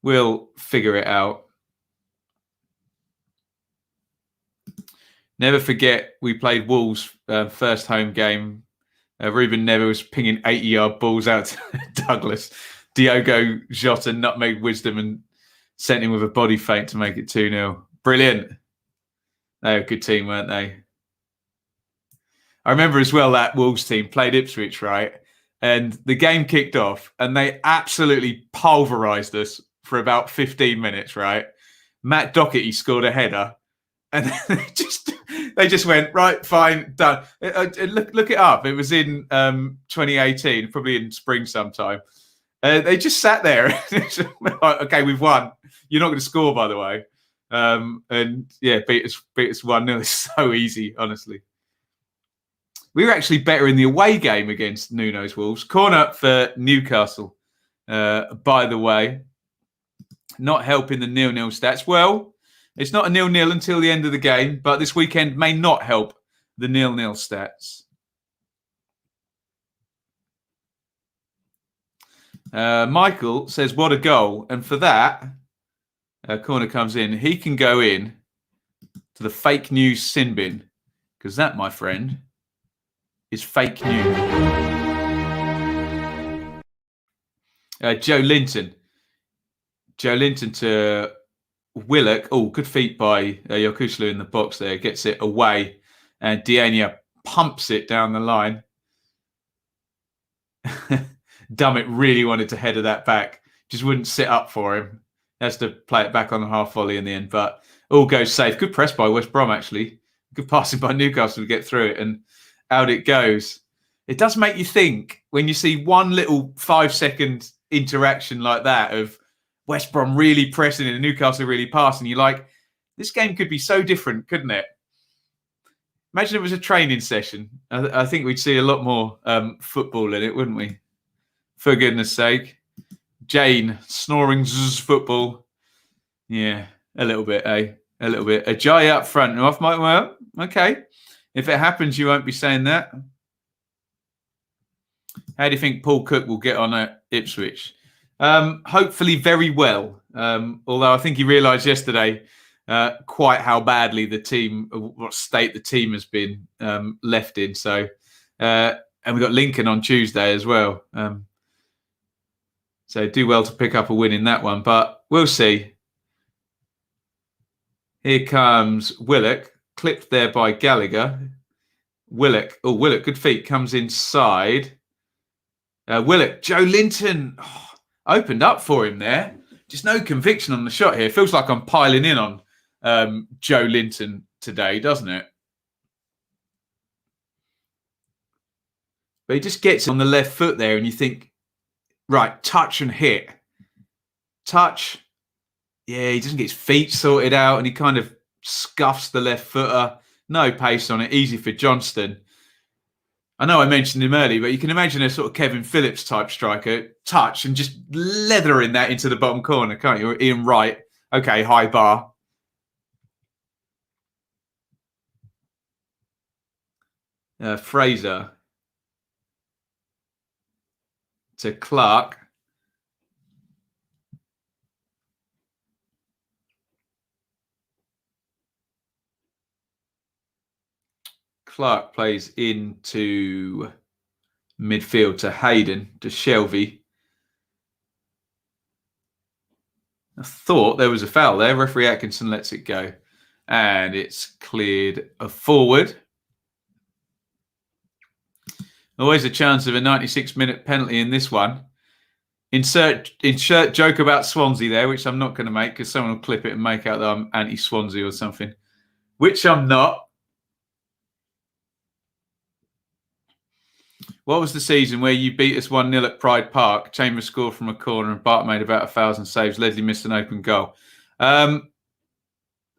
we'll figure it out. Never forget, we played Wolves first home game. Ruben Never was pinging 80-yard balls out to Douglas. Diogo Jota nutmeg wisdom and sent him with a body feint to make it 2-0. Brilliant. They were a good team, weren't they? I remember as well that Wolves team played Ipswich, right? And the game kicked off and they absolutely pulverised us for about 15 minutes, right? Matt Doherty scored a header and they just went, right, fine, done. Look it up. It was in 2018, probably in spring sometime. They just sat there. Okay, we've won. You're not going to score, by the way. And yeah, beat us 1-0. It's so easy, honestly. We were actually better in the away game against Nuno's Wolves. Corner for Newcastle, by the way. Not helping the 0-0 stats. Well, it's not a 0-0 until the end of the game, but this weekend may not help the 0-0 stats. Michael says, what a goal. And for that, corner comes in. He can go in to the fake news sin bin because that, my friend, is fake news. Joe Linton. Joe Linton to Willock. Oh, good feet by Yokushlu in the box there. Gets it away. And Diania pumps it down the line. Dummett really wanted to header that back. Just wouldn't sit up for him. Has to play it back on the half volley in the end. But all goes safe. Good press by West Brom, actually. Good passing by Newcastle to get through it. And out it goes. It does make you think when you see one little 5-second interaction like that of West Brom really pressing and Newcastle really passing. You're like, this game could be so different, couldn't it? Imagine it was a training session. I think we'd see a lot more football in it, wouldn't we? For goodness sake. Jane, snoring football. Yeah, a little bit, eh? A little bit. A Jai up front. Off my well, okay. If it happens, you won't be saying that. How do you think Paul Cook will get on at Ipswich? Hopefully very well. Although I think he realised yesterday quite how badly the team, what state the team has been left in. So, and we've got Lincoln on Tuesday as well. So do well to pick up a win in that one, but we'll see. Here comes Willock, clipped there by Gallagher. Willock, good feet, comes inside. Willock, Joe Linton opened up for him there. Just no conviction on the shot here. Feels like I'm piling in on Joe Linton today, doesn't it? But he just gets on the left foot there and you think, right, touch and hit. Touch. Yeah, he doesn't get his feet sorted out and he kind of scuffs the left footer. No pace on it. Easy for Johnston. I know I mentioned him early, but you can imagine a sort of Kevin Phillips type striker. Touch and just leathering that into the bottom corner, can't you? Ian Wright. Okay, high bar. Fraser. To Clark. Clark plays into midfield to Hayden, to Shelby. I thought there was a foul there. Referee Atkinson lets it go. And it's cleared forward. Always a chance of a 96-minute penalty in this one. Insert joke about Swansea there, which I'm not going to make because someone will clip it and make out that I'm anti-Swansea or something, which I'm not. What was the season where you beat us 1-0 at Pride Park? Chambers scored from a corner and Bart made about 1,000 saves. Ledley missed an open goal.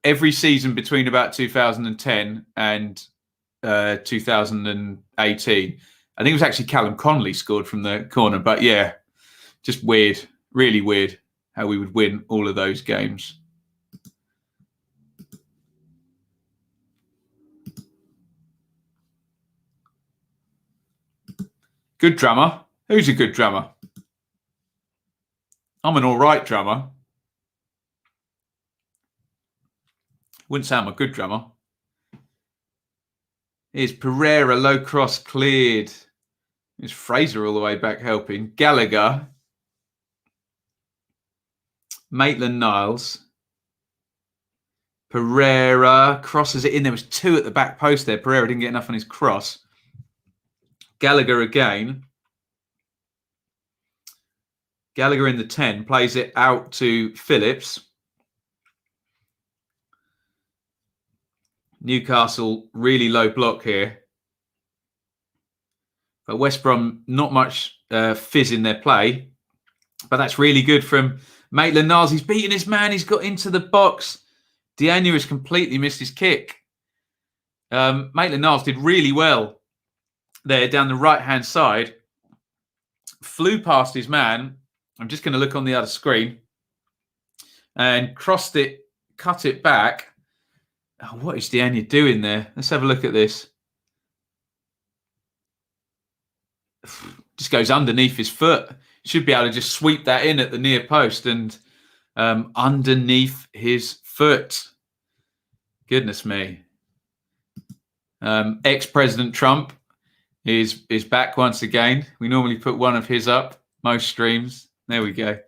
Every season between about 2010 and 2018. I think it was actually Callum Connolly scored from the corner. But yeah, just weird, really weird how we would win all of those games. Good drummer. Who's a good drummer? I'm an all right drummer. Wouldn't say I'm a good drummer. Here's Pereira, low cross cleared. Here's Fraser all the way back helping. Gallagher. Maitland-Niles. Pereira crosses it in. There was two at the back post there. Pereira didn't get enough on his cross. Gallagher again. Gallagher in the 10 plays it out to Phillips. Newcastle really low block here. But West Brom not much fizz in their play. But that's really good from Maitland-Niles. He's beaten his man. He's got into the box. Dianu has completely missed his kick. Maitland-Niles did really well there down the right-hand side. Flew past his man. I'm just going to look on the other screen. And crossed it, cut it back. Oh, what is Dianu doing there? Let's have a look at this. Just goes underneath his foot. Should be able to just sweep that in at the near post and underneath his foot. Goodness me. Ex-President Trump is back once again. We normally put one of his up, most streams. There we go.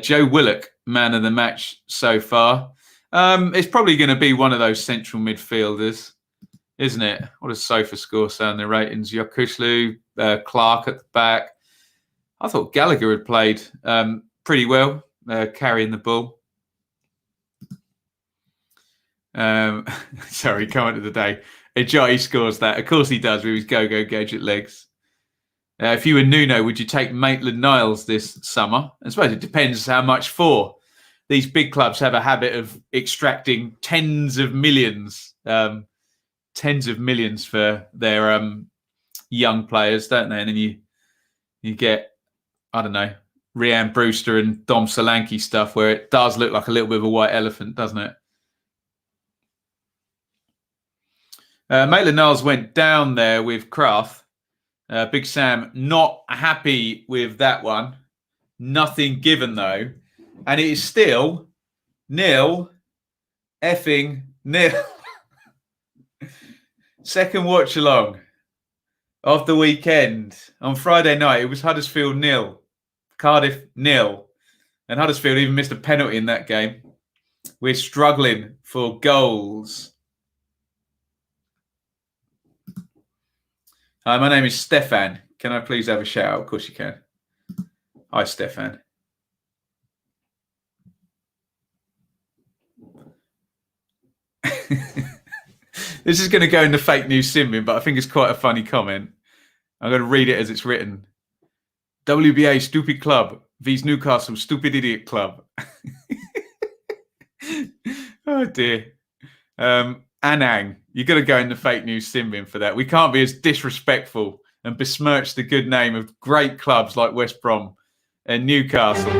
Joe Willock, man of the match so far. It's probably going to be one of those central midfielders, isn't it? What does Sofa score say on the ratings? Yokushlu, Clark at the back. I thought Gallagher had played pretty well, carrying the ball. Sorry, comment of the day. Ajayi scores that. Of course he does with his go-go gadget legs. If you were Nuno, would you take Maitland-Niles this summer? I suppose it depends how much for. These big clubs have a habit of extracting tens of millions tens of millions for their young players, don't they? And then you get, I don't know, Rhian Brewster and Dom Solanke stuff where it does look like a little bit of a white elephant, doesn't it? Maitland-Niles went down there with Kraft. Big Sam not happy with that one. Nothing given though. And it is still 0-0. Second watch along of the weekend. On Friday night, it was Huddersfield 0, Cardiff 0. And Huddersfield even missed a penalty in that game. We're struggling for goals. Hi, my name is Stefan. Can I please have a shout out? Of course you can. Hi, Stefan. This is going to go in the fake news simming, but I think it's quite a funny comment. I'm going to read it as it's written. WBA, stupid club. V's Newcastle, stupid idiot club. Oh, dear. Anang, you've got to go in the fake news simming for that. We can't be as disrespectful and besmirch the good name of great clubs like West Brom and Newcastle.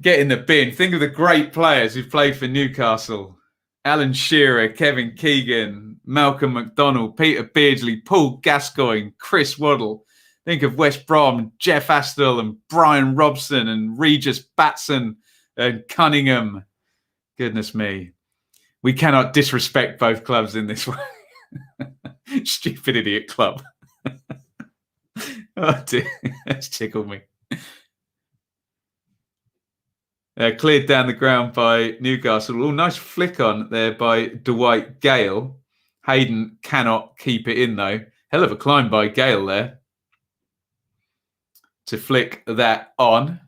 Get in the bin. Think of the great players who've played for Newcastle. Alan Shearer, Kevin Keegan, Malcolm McDonald, Peter Beardsley, Paul Gascoigne, Chris Waddle. Think of West Brom, Jeff Astle and Brian Robson and Regis Batson and Cunningham. Goodness me. We cannot disrespect both clubs in this way. Stupid idiot club. Oh dear, that's tickled me. Cleared down the ground by Newcastle. Oh, nice flick on there by Dwight Gale. Hayden cannot keep it in though. Hell of a climb by Gale there to flick that on.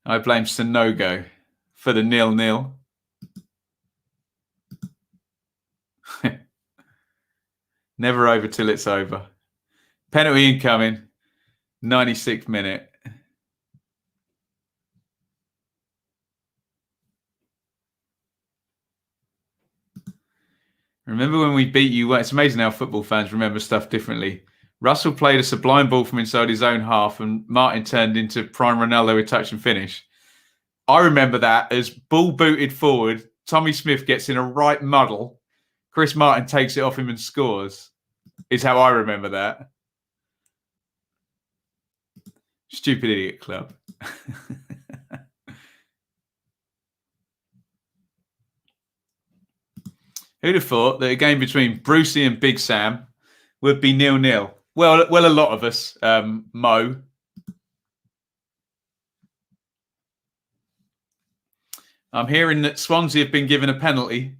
I blame Sanogo for the 0-0. Never over till it's over. Penalty incoming. 96th minute. Remember when we beat you? It's amazing how football fans remember stuff differently. Russell played a sublime ball from inside his own half and Martin turned into prime Ronaldo with touch and finish. I remember that as ball booted forward. Tommy Smith gets in a right muddle. Chris Martin takes it off him and scores. Is how I remember that. Stupid idiot club. Who'd have thought that a game between Brucey and Big Sam would be 0-0? Well, a lot of us. Mo. I'm hearing that Swansea have been given a penalty.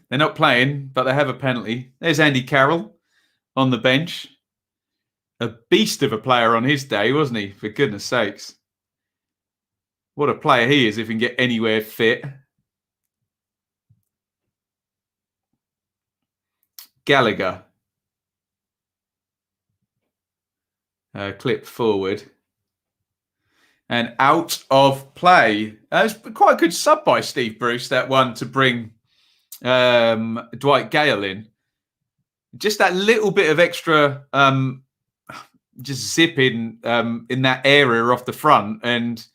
They're not playing, but they have a penalty. There's Andy Carroll on the bench. A beast of a player on his day, wasn't he? For goodness sakes. What a player he is if he can get anywhere fit. Gallagher. Clip forward. And out of play. It's quite a good sub by Steve Bruce, that one, to bring Dwight Gale in. Just that little bit of extra just zip in that area off the front, and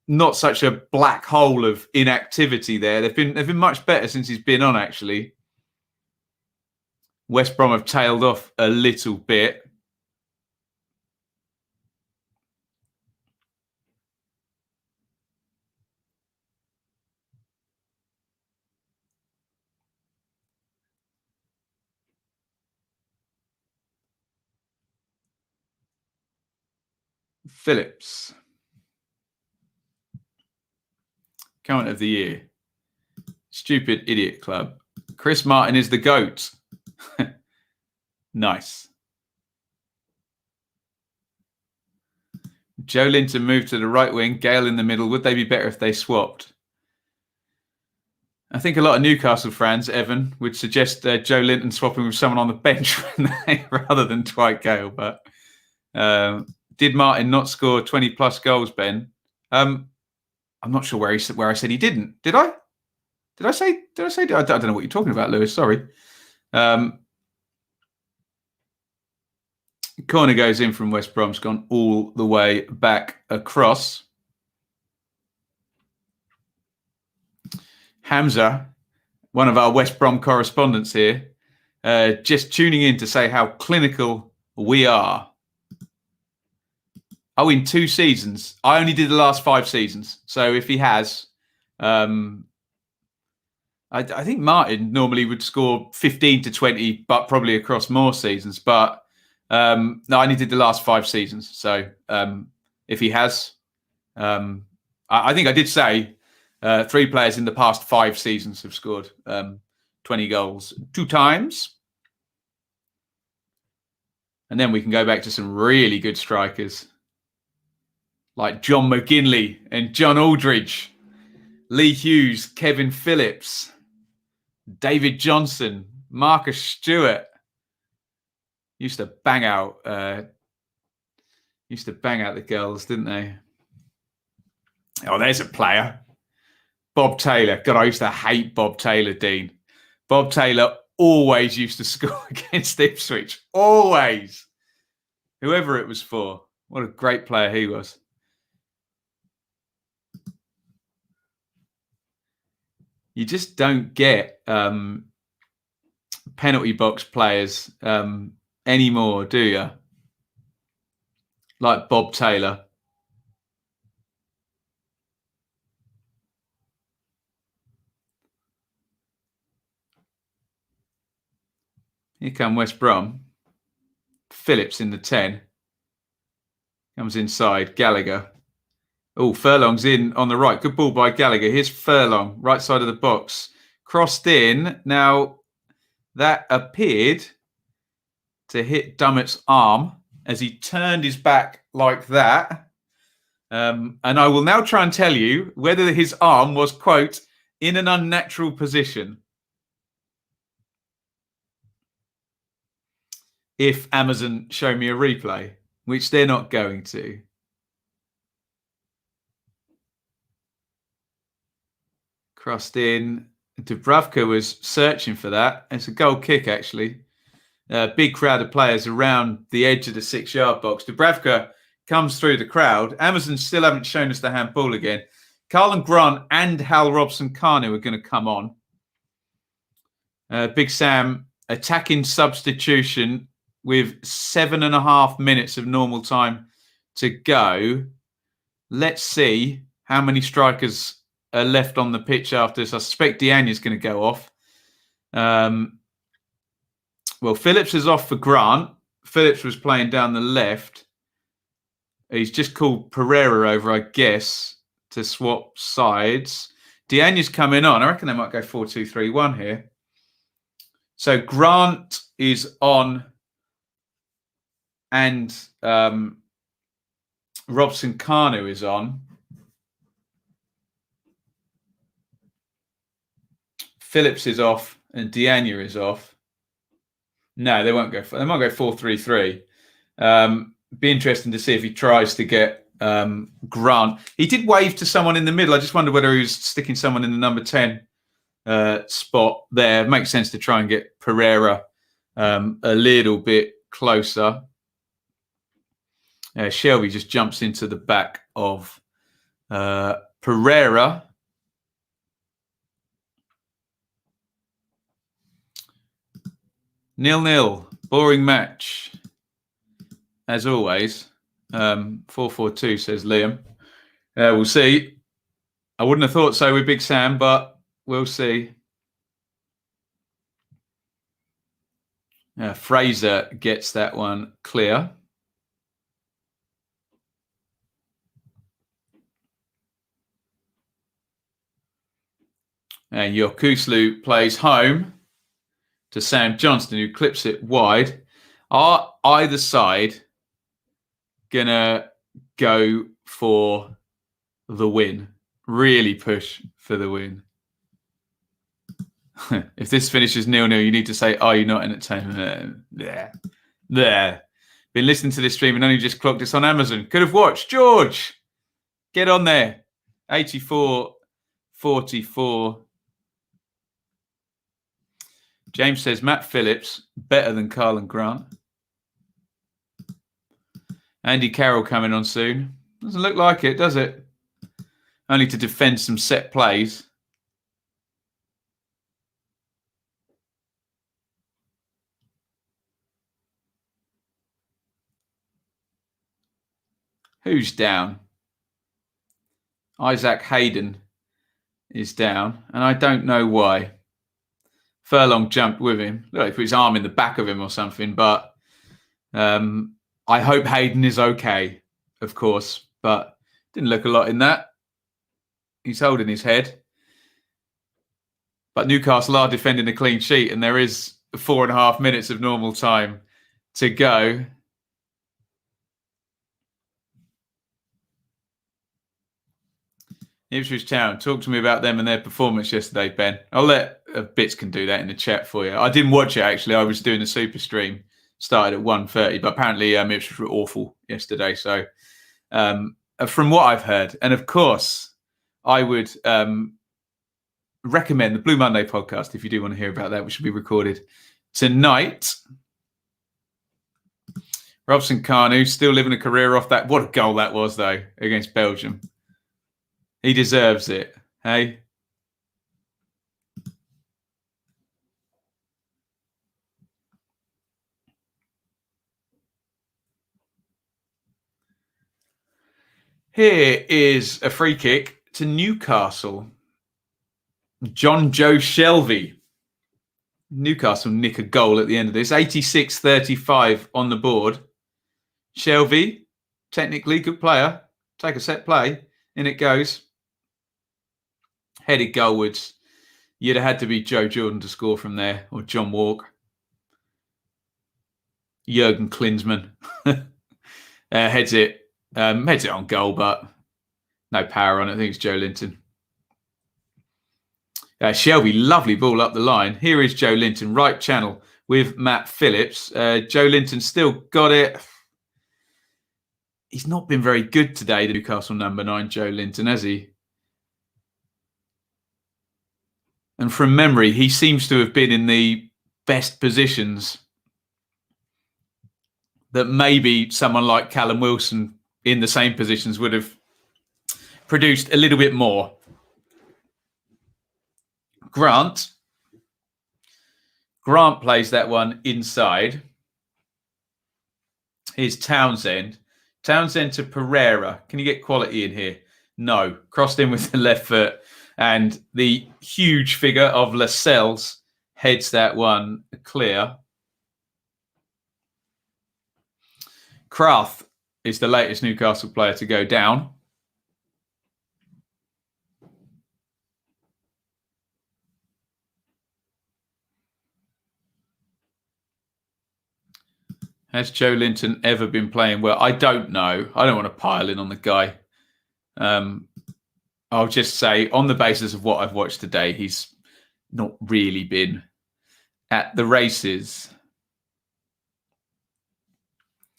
not such a black hole of inactivity there. They've been much better since he's been on, actually. West Brom have tailed off a little bit. Phillips. Comment of the year. Stupid idiot club. Chris Martin is the GOAT. Nice. Joe Linton moved to the right wing. Gale in the middle. Would they be better if they swapped? I think a lot of Newcastle fans, Evan, would suggest Joe Linton swapping with someone on the bench rather than Dwight Gale. But Did Martin not score 20 plus goals, Ben? I'm not sure where I said he didn't. Did I? Did I say? I don't know what you're talking about, Lewis. Sorry. Corner goes in from West Brom's gone all the way back across. Hamza, one of our West Brom correspondents here, just tuning in to say how clinical we are. Oh, in 2 seasons. I only did the last 5 seasons. So if he has, I think Martin normally would score 15 to 20, but probably across more seasons. But no, I only did the last 5 seasons. So if he has, I think I did say 3 players in the past 5 seasons have scored 20 goals 2 times. And then we can go back to some really good strikers like John McGinley and John Aldridge, Lee Hughes, Kevin Phillips, David Johnson, Marcus Stewart. Used to bang out the girls, didn't they? Oh, there's a player. Bob Taylor. God, I used to hate Bob Taylor, Dean. Bob Taylor always used to score against Ipswich. Always. Whoever it was for. What a great player he was. You just don't get penalty box players anymore, do you? Like Bob Taylor. Here come West Brom. Phillips in the 10. Comes inside. Gallagher. Oh, Furlong's in on the right. Good ball by Gallagher. Here's Furlong, right side of the box. Crossed in. Now, that appeared to hit Dummett's arm as he turned his back like that. And I will now try and tell you whether his arm was, quote, in an unnatural position. If Amazon show me a replay, which they're not going to. Crossed in. Dubravka was searching for that. It's a goal kick, actually. Big crowd of players around the edge of the 6-yard box. Dubravka comes through the crowd. Amazon still haven't shown us the handball again. Carlin Grant and Hal Robson-Kanu are going to come on. Big Sam attacking substitution with 7.5 minutes of normal time to go. Let's see how many strikers are left on the pitch after this. I suspect Iain is going to go off. Well, Phillips is off for Grant. Phillips was playing down the left. He's just called Pereira over, I guess, to swap sides. Diagne's coming on. I reckon they might go 4-2-3-1 here. So Grant is on and Robson-Kanu is on. Phillips is off and Diagne is off. No, they won't go. They might go 4-3-3. Be interesting to see if he tries to get Grant. He did wave to someone in the middle. I just wonder whether he was sticking someone in the number 10 spot there. It makes sense to try and get Pereira a little bit closer. Shelby just jumps into the back of Pereira. Nil-nil, boring match, as always. 4-4-2, says Liam. We'll see. I wouldn't have thought so with Big Sam, but we'll see. Fraser gets that one clear. And Yokuslu plays home to Sam Johnston, who clips it wide. Are either side gonna go for the win? Really push for the win. If this finishes 0-0, you need to say, "Are you not entertained?" There. Bit Been listening to this stream and only just clocked this on Amazon. Could have watched. George, get on there. 84-44. James says Matt Phillips better than Carl and Grant. Andy Carroll coming on soon. Doesn't look like it, does it? Only to defend some set plays. Who's down? Isaac Hayden is down, and I don't know why. Furlong jumped with him. Look, he put his arm in the back of him or something, but I hope Hayden is okay, of course, but didn't look a lot in that. He's holding his head. But Newcastle are defending a clean sheet, and there is 4.5 minutes of normal time to go. Ipswich Town, talk to me about them and their performance yesterday, Ben. I'll let Bits can do that in the chat for you. I didn't watch it, actually. I was doing the super stream. Started at 1:30, but apparently Ipswich were awful yesterday. So from what I've heard, and of course, I would recommend the Blue Monday podcast if you do want to hear about that, which will be recorded tonight. Robson Carnu still living a career off that. What a goal that was, though, against Belgium. He deserves it, hey? Here is a free kick to Newcastle. John Joe Shelby. Newcastle nick a goal at the end of this. 86-35 on the board. Shelby, technically good player. Take a set play. In it goes. Headed goalwards. You'd have had to be Joe Jordan to score from there, or John Walk. Jurgen Klinsmann heads it on goal, but no power on it. I think it's Joe Linton. Shelby, lovely ball up the line. Here is Joe Linton, right channel with Matt Phillips. Joe Linton still got it. He's not been very good today, the Newcastle number 9, Joe Linton, has he? And from memory, he seems to have been in the best positions that maybe someone like Callum Wilson in the same positions would have produced a little bit more. Grant plays that one inside. Here's Townsend. Townsend to Pereira. Can you get quality in here? No. Crossed in with the left foot. And the huge figure of Lascelles heads that one clear. Kraft is the latest Newcastle player to go down. Has Joe Linton ever been playing well? I don't know. I don't want to pile in on the guy. I'll just say, on the basis of what I've watched today, he's not really been at the races.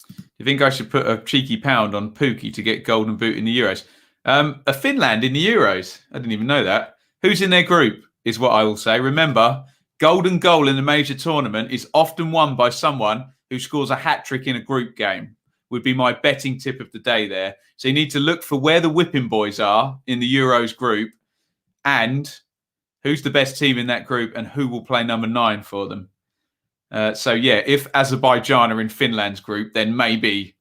Do you think I should put a cheeky pound on Pookie to get golden boot in the Euros? A Finland in the Euros. I didn't even know that. Who's in their group is what I will say. Remember, golden goal in a major tournament is often won by someone who scores a hat-trick in a group game. Would be my betting tip of the day there. So you need to look for where the whipping boys are in the Euros group and who's the best team in that group and who will play number 9 for them. So, yeah, if Azerbaijan are in Finland's group, then maybe.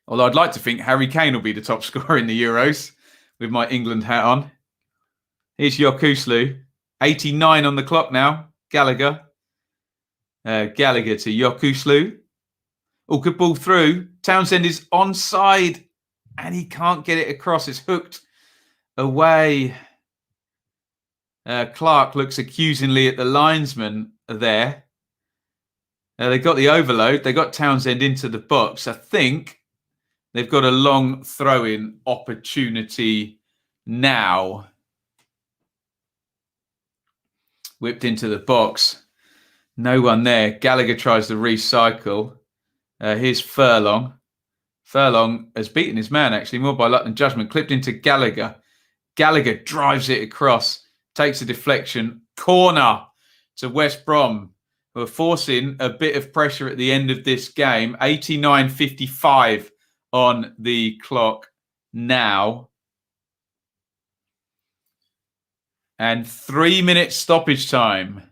Although I'd like to think Harry Kane will be the top scorer in the Euros with my England hat on. Here's Yokuslu. 89 on the clock now. Gallagher. Gallagher to Yokuslu. Oh, good ball through. Townsend is onside and he can't get it across. It's hooked away. Clark looks accusingly at the linesman there. They got the overload. They got Townsend into the box. I think they've got a long throw-in opportunity now. Whipped into the box. No one there. Gallagher tries to recycle. Here's Furlong. Furlong has beaten his man, actually, more by luck than judgment. Clipped into Gallagher. Gallagher drives it across, takes a deflection. Corner to West Brom, who are forcing a bit of pressure at the end of this game. 89:55 on the clock now. And 3 minutes stoppage time.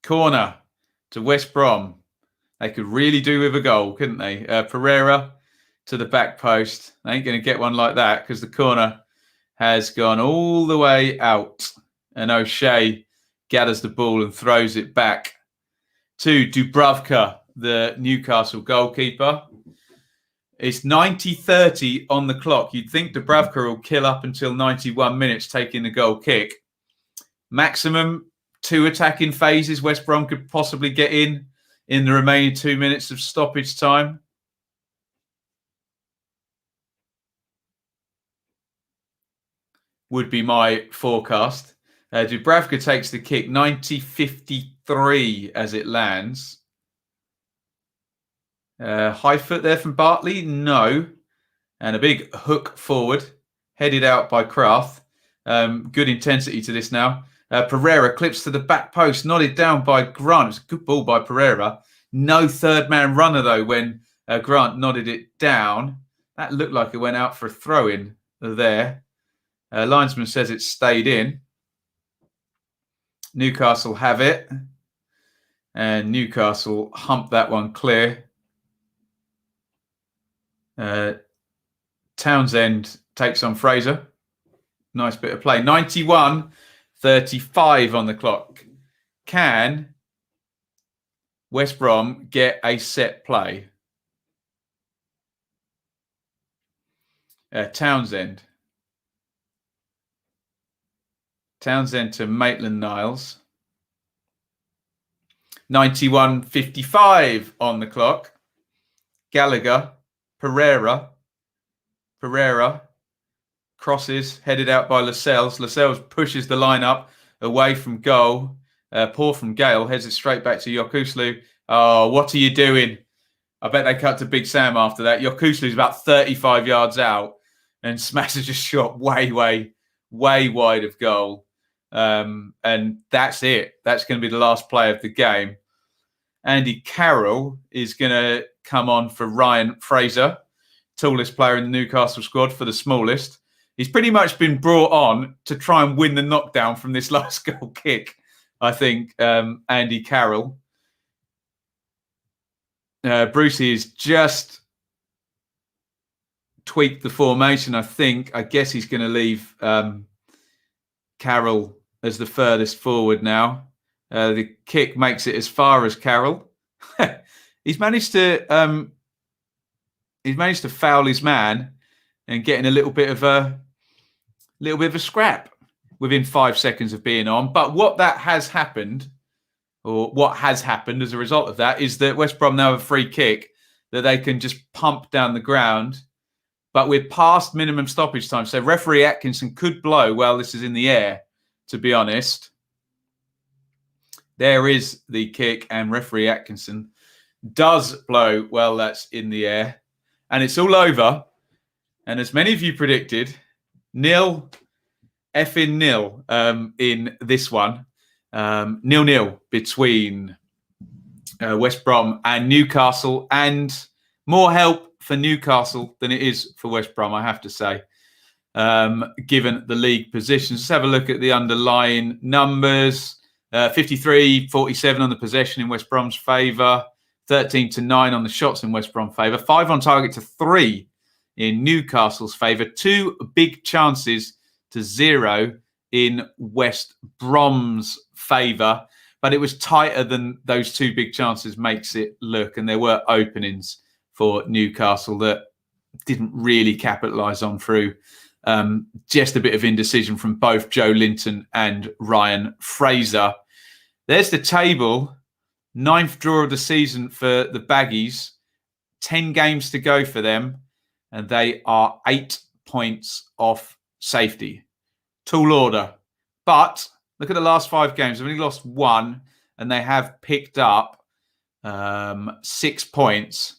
Corner to West Brom. They could really do with a goal, couldn't they? Pereira to the back post. They ain't going to get one like that because the corner has gone all the way out. And O'Shea gathers the ball and throws it back to Dubravka, the Newcastle goalkeeper. It's 90:30 on the clock. You'd think Dubravka will kill up until 91 minutes taking the goal kick. Maximum 2 attacking phases West Brom could possibly get in the remaining 2 minutes of stoppage time. Would be my forecast. Dubravka takes the kick, 90:53 as it lands. High foot there from Bartley? No. And a big hook forward, headed out by Kraft. Good intensity to this now. Pereira clips to the back post, nodded down by Grant. It's a good ball by Pereira. No third man runner, though, when Grant nodded it down. That looked like it went out for a throw-in there. Linesman says it stayed in. Newcastle have it. And Newcastle hump that one clear. Townsend takes on Fraser. Nice bit of play. 91:35 on the clock. Can West Brom get a set play? Townsend. Townsend to Maitland-Niles. 91:55 on the clock. Gallagher. Pereira crosses, headed out by Lascelles. Lascelles pushes the line up away from goal. Poor from Gale, heads it straight back to Yokuslu. Oh, what are you doing? I bet they cut to Big Sam after that. Yokuslu's about 35 yards out and smashes a shot way wide of goal. And that's it. That's going to be the last play of the game. Andy Carroll is going to come on for Ryan Fraser, tallest player in the Newcastle squad for the smallest. He's pretty much been brought on to try and win the knockdown from this last goal kick, I think, Andy Carroll. Brucey has just tweaked the formation, I think. I guess he's going to leave Carroll as the furthest forward now. The kick makes it as far as Carroll. He's managed to foul his man and getting a little bit of a scrap within 5 seconds of being on. But what has happened as a result of that is that West Brom now have a free kick that they can just pump down the ground. But we're past minimum stoppage time, so referee Atkinson could blow while this is in the air. To be honest, there is the kick, and referee Atkinson does blow while that's in the air. And it's all over. And as many of you predicted, 0-0 in this one. 0-0 between West Brom and Newcastle. And more help for Newcastle than it is for West Brom, I have to say, given the league positions. Let's have a look at the underlying numbers. 53-47 on the possession in West Brom's favour. 13-9 on the shots in West Brom favour. 5 on target to 3 in Newcastle's favour. 2 big chances to 0 in West Brom's favour. But it was tighter than those 2 big chances makes it look. And there were openings for Newcastle that didn't really capitalise on through just a bit of indecision from both Joe Linton and Ryan Fraser. There's the table. 9th draw of the season for the Baggies. 10 games to go for them. And they are 8 points off safety. Tall order But look at the last 5 games. They've only lost 1, and they have picked up 6 points.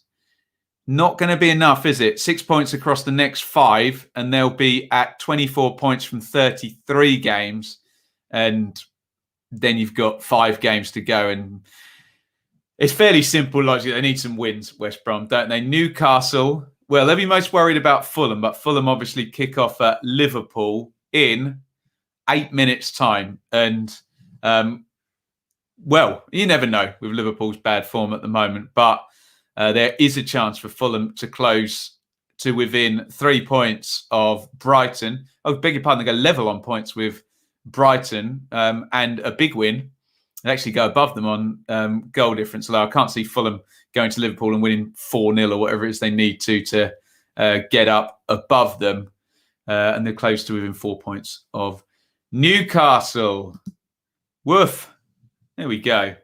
Not going to be enough, is it? 6 points across the next 5, and they'll be at 24 points from 33 games. And then you've got 5 games to go. And it's fairly simple logic. They need some wins, West Brom, don't they? Newcastle, well, they'll be most worried about Fulham, but Fulham obviously kick off at Liverpool in 8 minutes' time. And, well, you never know with Liverpool's bad form at the moment, but there is a chance for Fulham to close to within 3 points of Brighton. Oh, beg your pardon, they go level on points with Brighton, and a big win. They actually go above them on goal difference. Although I can't see Fulham going to Liverpool and winning 4-0 or whatever it is they need to get up above them. And they're close to within 4 points of Newcastle. Woof. There we go.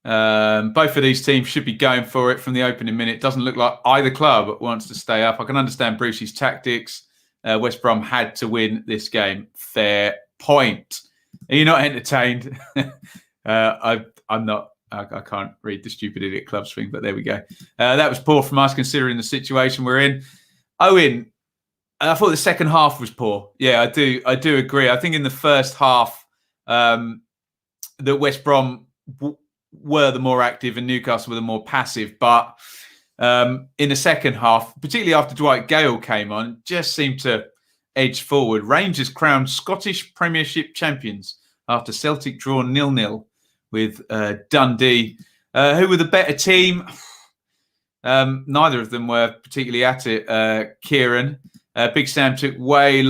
Both of these teams should be going for it from the opening minute. Doesn't look like either club wants to stay up. I can understand Brucey's tactics. West Brom had to win this game. Fair point. Are you not entertained? I'm not. I can't read the stupid idiot club swing, but there we go. That was poor from us considering the situation we're in. Owen, I thought the second half was poor. Yeah, I do agree. I think in the first half that West Brom were the more active and Newcastle were the more passive. But in the second half, particularly after Dwight Gale came on, just seemed to edge forward. Rangers crowned Scottish Premiership champions after Celtic draw 0-0 with Dundee. Who were the better team? Neither of them were particularly at it. Kieran. Big Sam took way too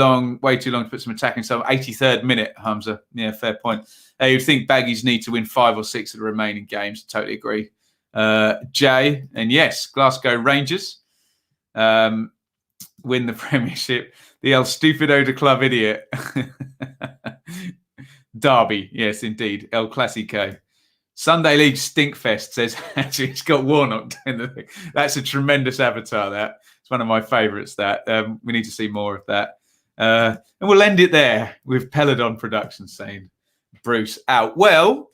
long to put some attacking stuff. 83rd minute, Hamza. Yeah, fair point. You'd think Baggies need to win 5 or 6 of the remaining games. Totally agree. Jay, and yes, Glasgow Rangers win the Premiership. The El Stupido de Club idiot. Derby, yes, indeed. El Clasico. Sunday League Stinkfest says, actually, it's got Warnock in the thing. That's a tremendous avatar, that. It's one of my favourites, that. We need to see more of that. And we'll end it there with Peladon Productions saying, Bruce out. Well,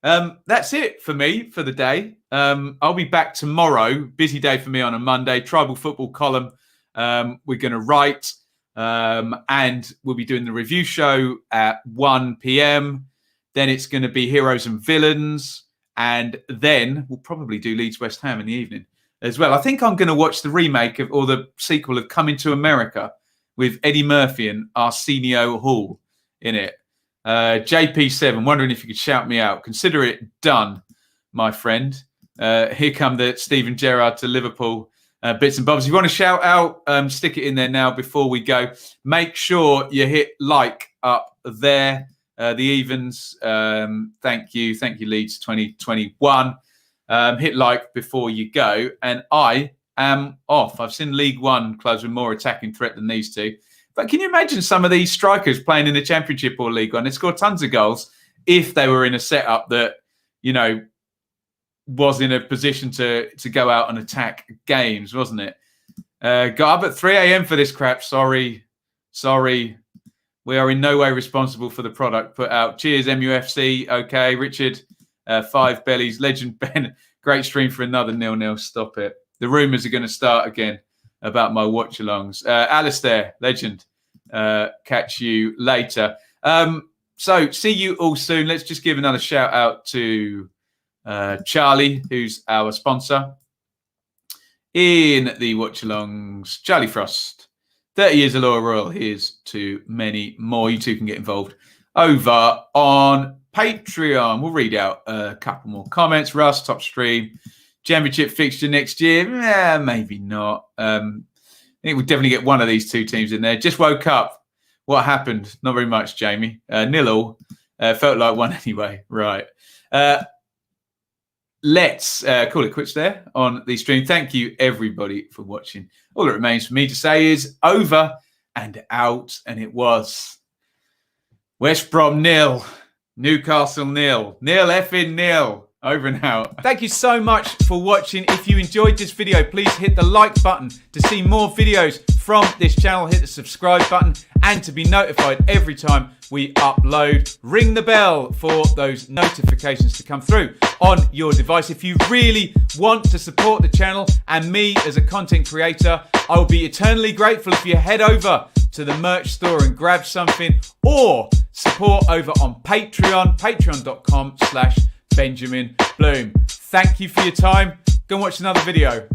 that's it for me for the day. I'll be back tomorrow. Busy day for me on a Monday. Tribal football column. We're going to write, and we'll be doing the review show at 1 p.m. Then it's going to be Heroes and Villains, and then we'll probably do Leeds West Ham in the evening as well. I think I'm going to watch the remake of, or the sequel of Coming to America with Eddie Murphy and Arsenio Hall in it. JP7, wondering if you could shout me out. Consider it done, my friend. Here come the Steven Gerrard to Liverpool bits and bobs. If you want to shout out, stick it in there now before we go. Make sure you hit like up there. The evens, thank you, Leeds 2021. Hit like before you go. And I am off. I've seen League One clubs with more attacking threat than these two. But can you imagine some of these strikers playing in the Championship or League One? They'd score tons of goals if they were in a setup that, you know, was in a position to go out and attack games, wasn't it? Got up at 3 a.m. for this crap. Sorry. We are in no way responsible for the product put out. Cheers, MUFC. Okay, Richard, 5 bellies. Legend Ben, great stream for another 0-0. Stop it. The rumours are going to start again about my watch-alongs. Alistair, legend. Catch you later. So see you all soon. Let's just give another shout out to Charlie, who's our sponsor in the watch-alongs. Charlie Frost. 30 years of Laura Royal. Here's to many more. You two can get involved over on Patreon. We'll read out a couple more comments. Russ, top stream. Championship fixture next year? Maybe not. I think we'll definitely get one of these two teams in there. Just woke up. What happened? Not very much, Jamie. 0-0. Felt like one anyway. Right. Let's call it quits there on the stream. Thank you, everybody, for watching. All that remains for me to say is over and out. And it was West Brom 0, Newcastle 0, 0 effing 0. Over and out. Thank you so much for watching. If you enjoyed this video, please hit the like button to see more videos from this channel. Hit the subscribe button and to be notified every time we upload. Ring the bell for those notifications to come through on your device. If you really want to support the channel and me as a content creator, I will be eternally grateful if you head over to the merch store and grab something, or support over on Patreon, patreon.com/Benjamin Bloom. Thank you for your time. Go and watch another video.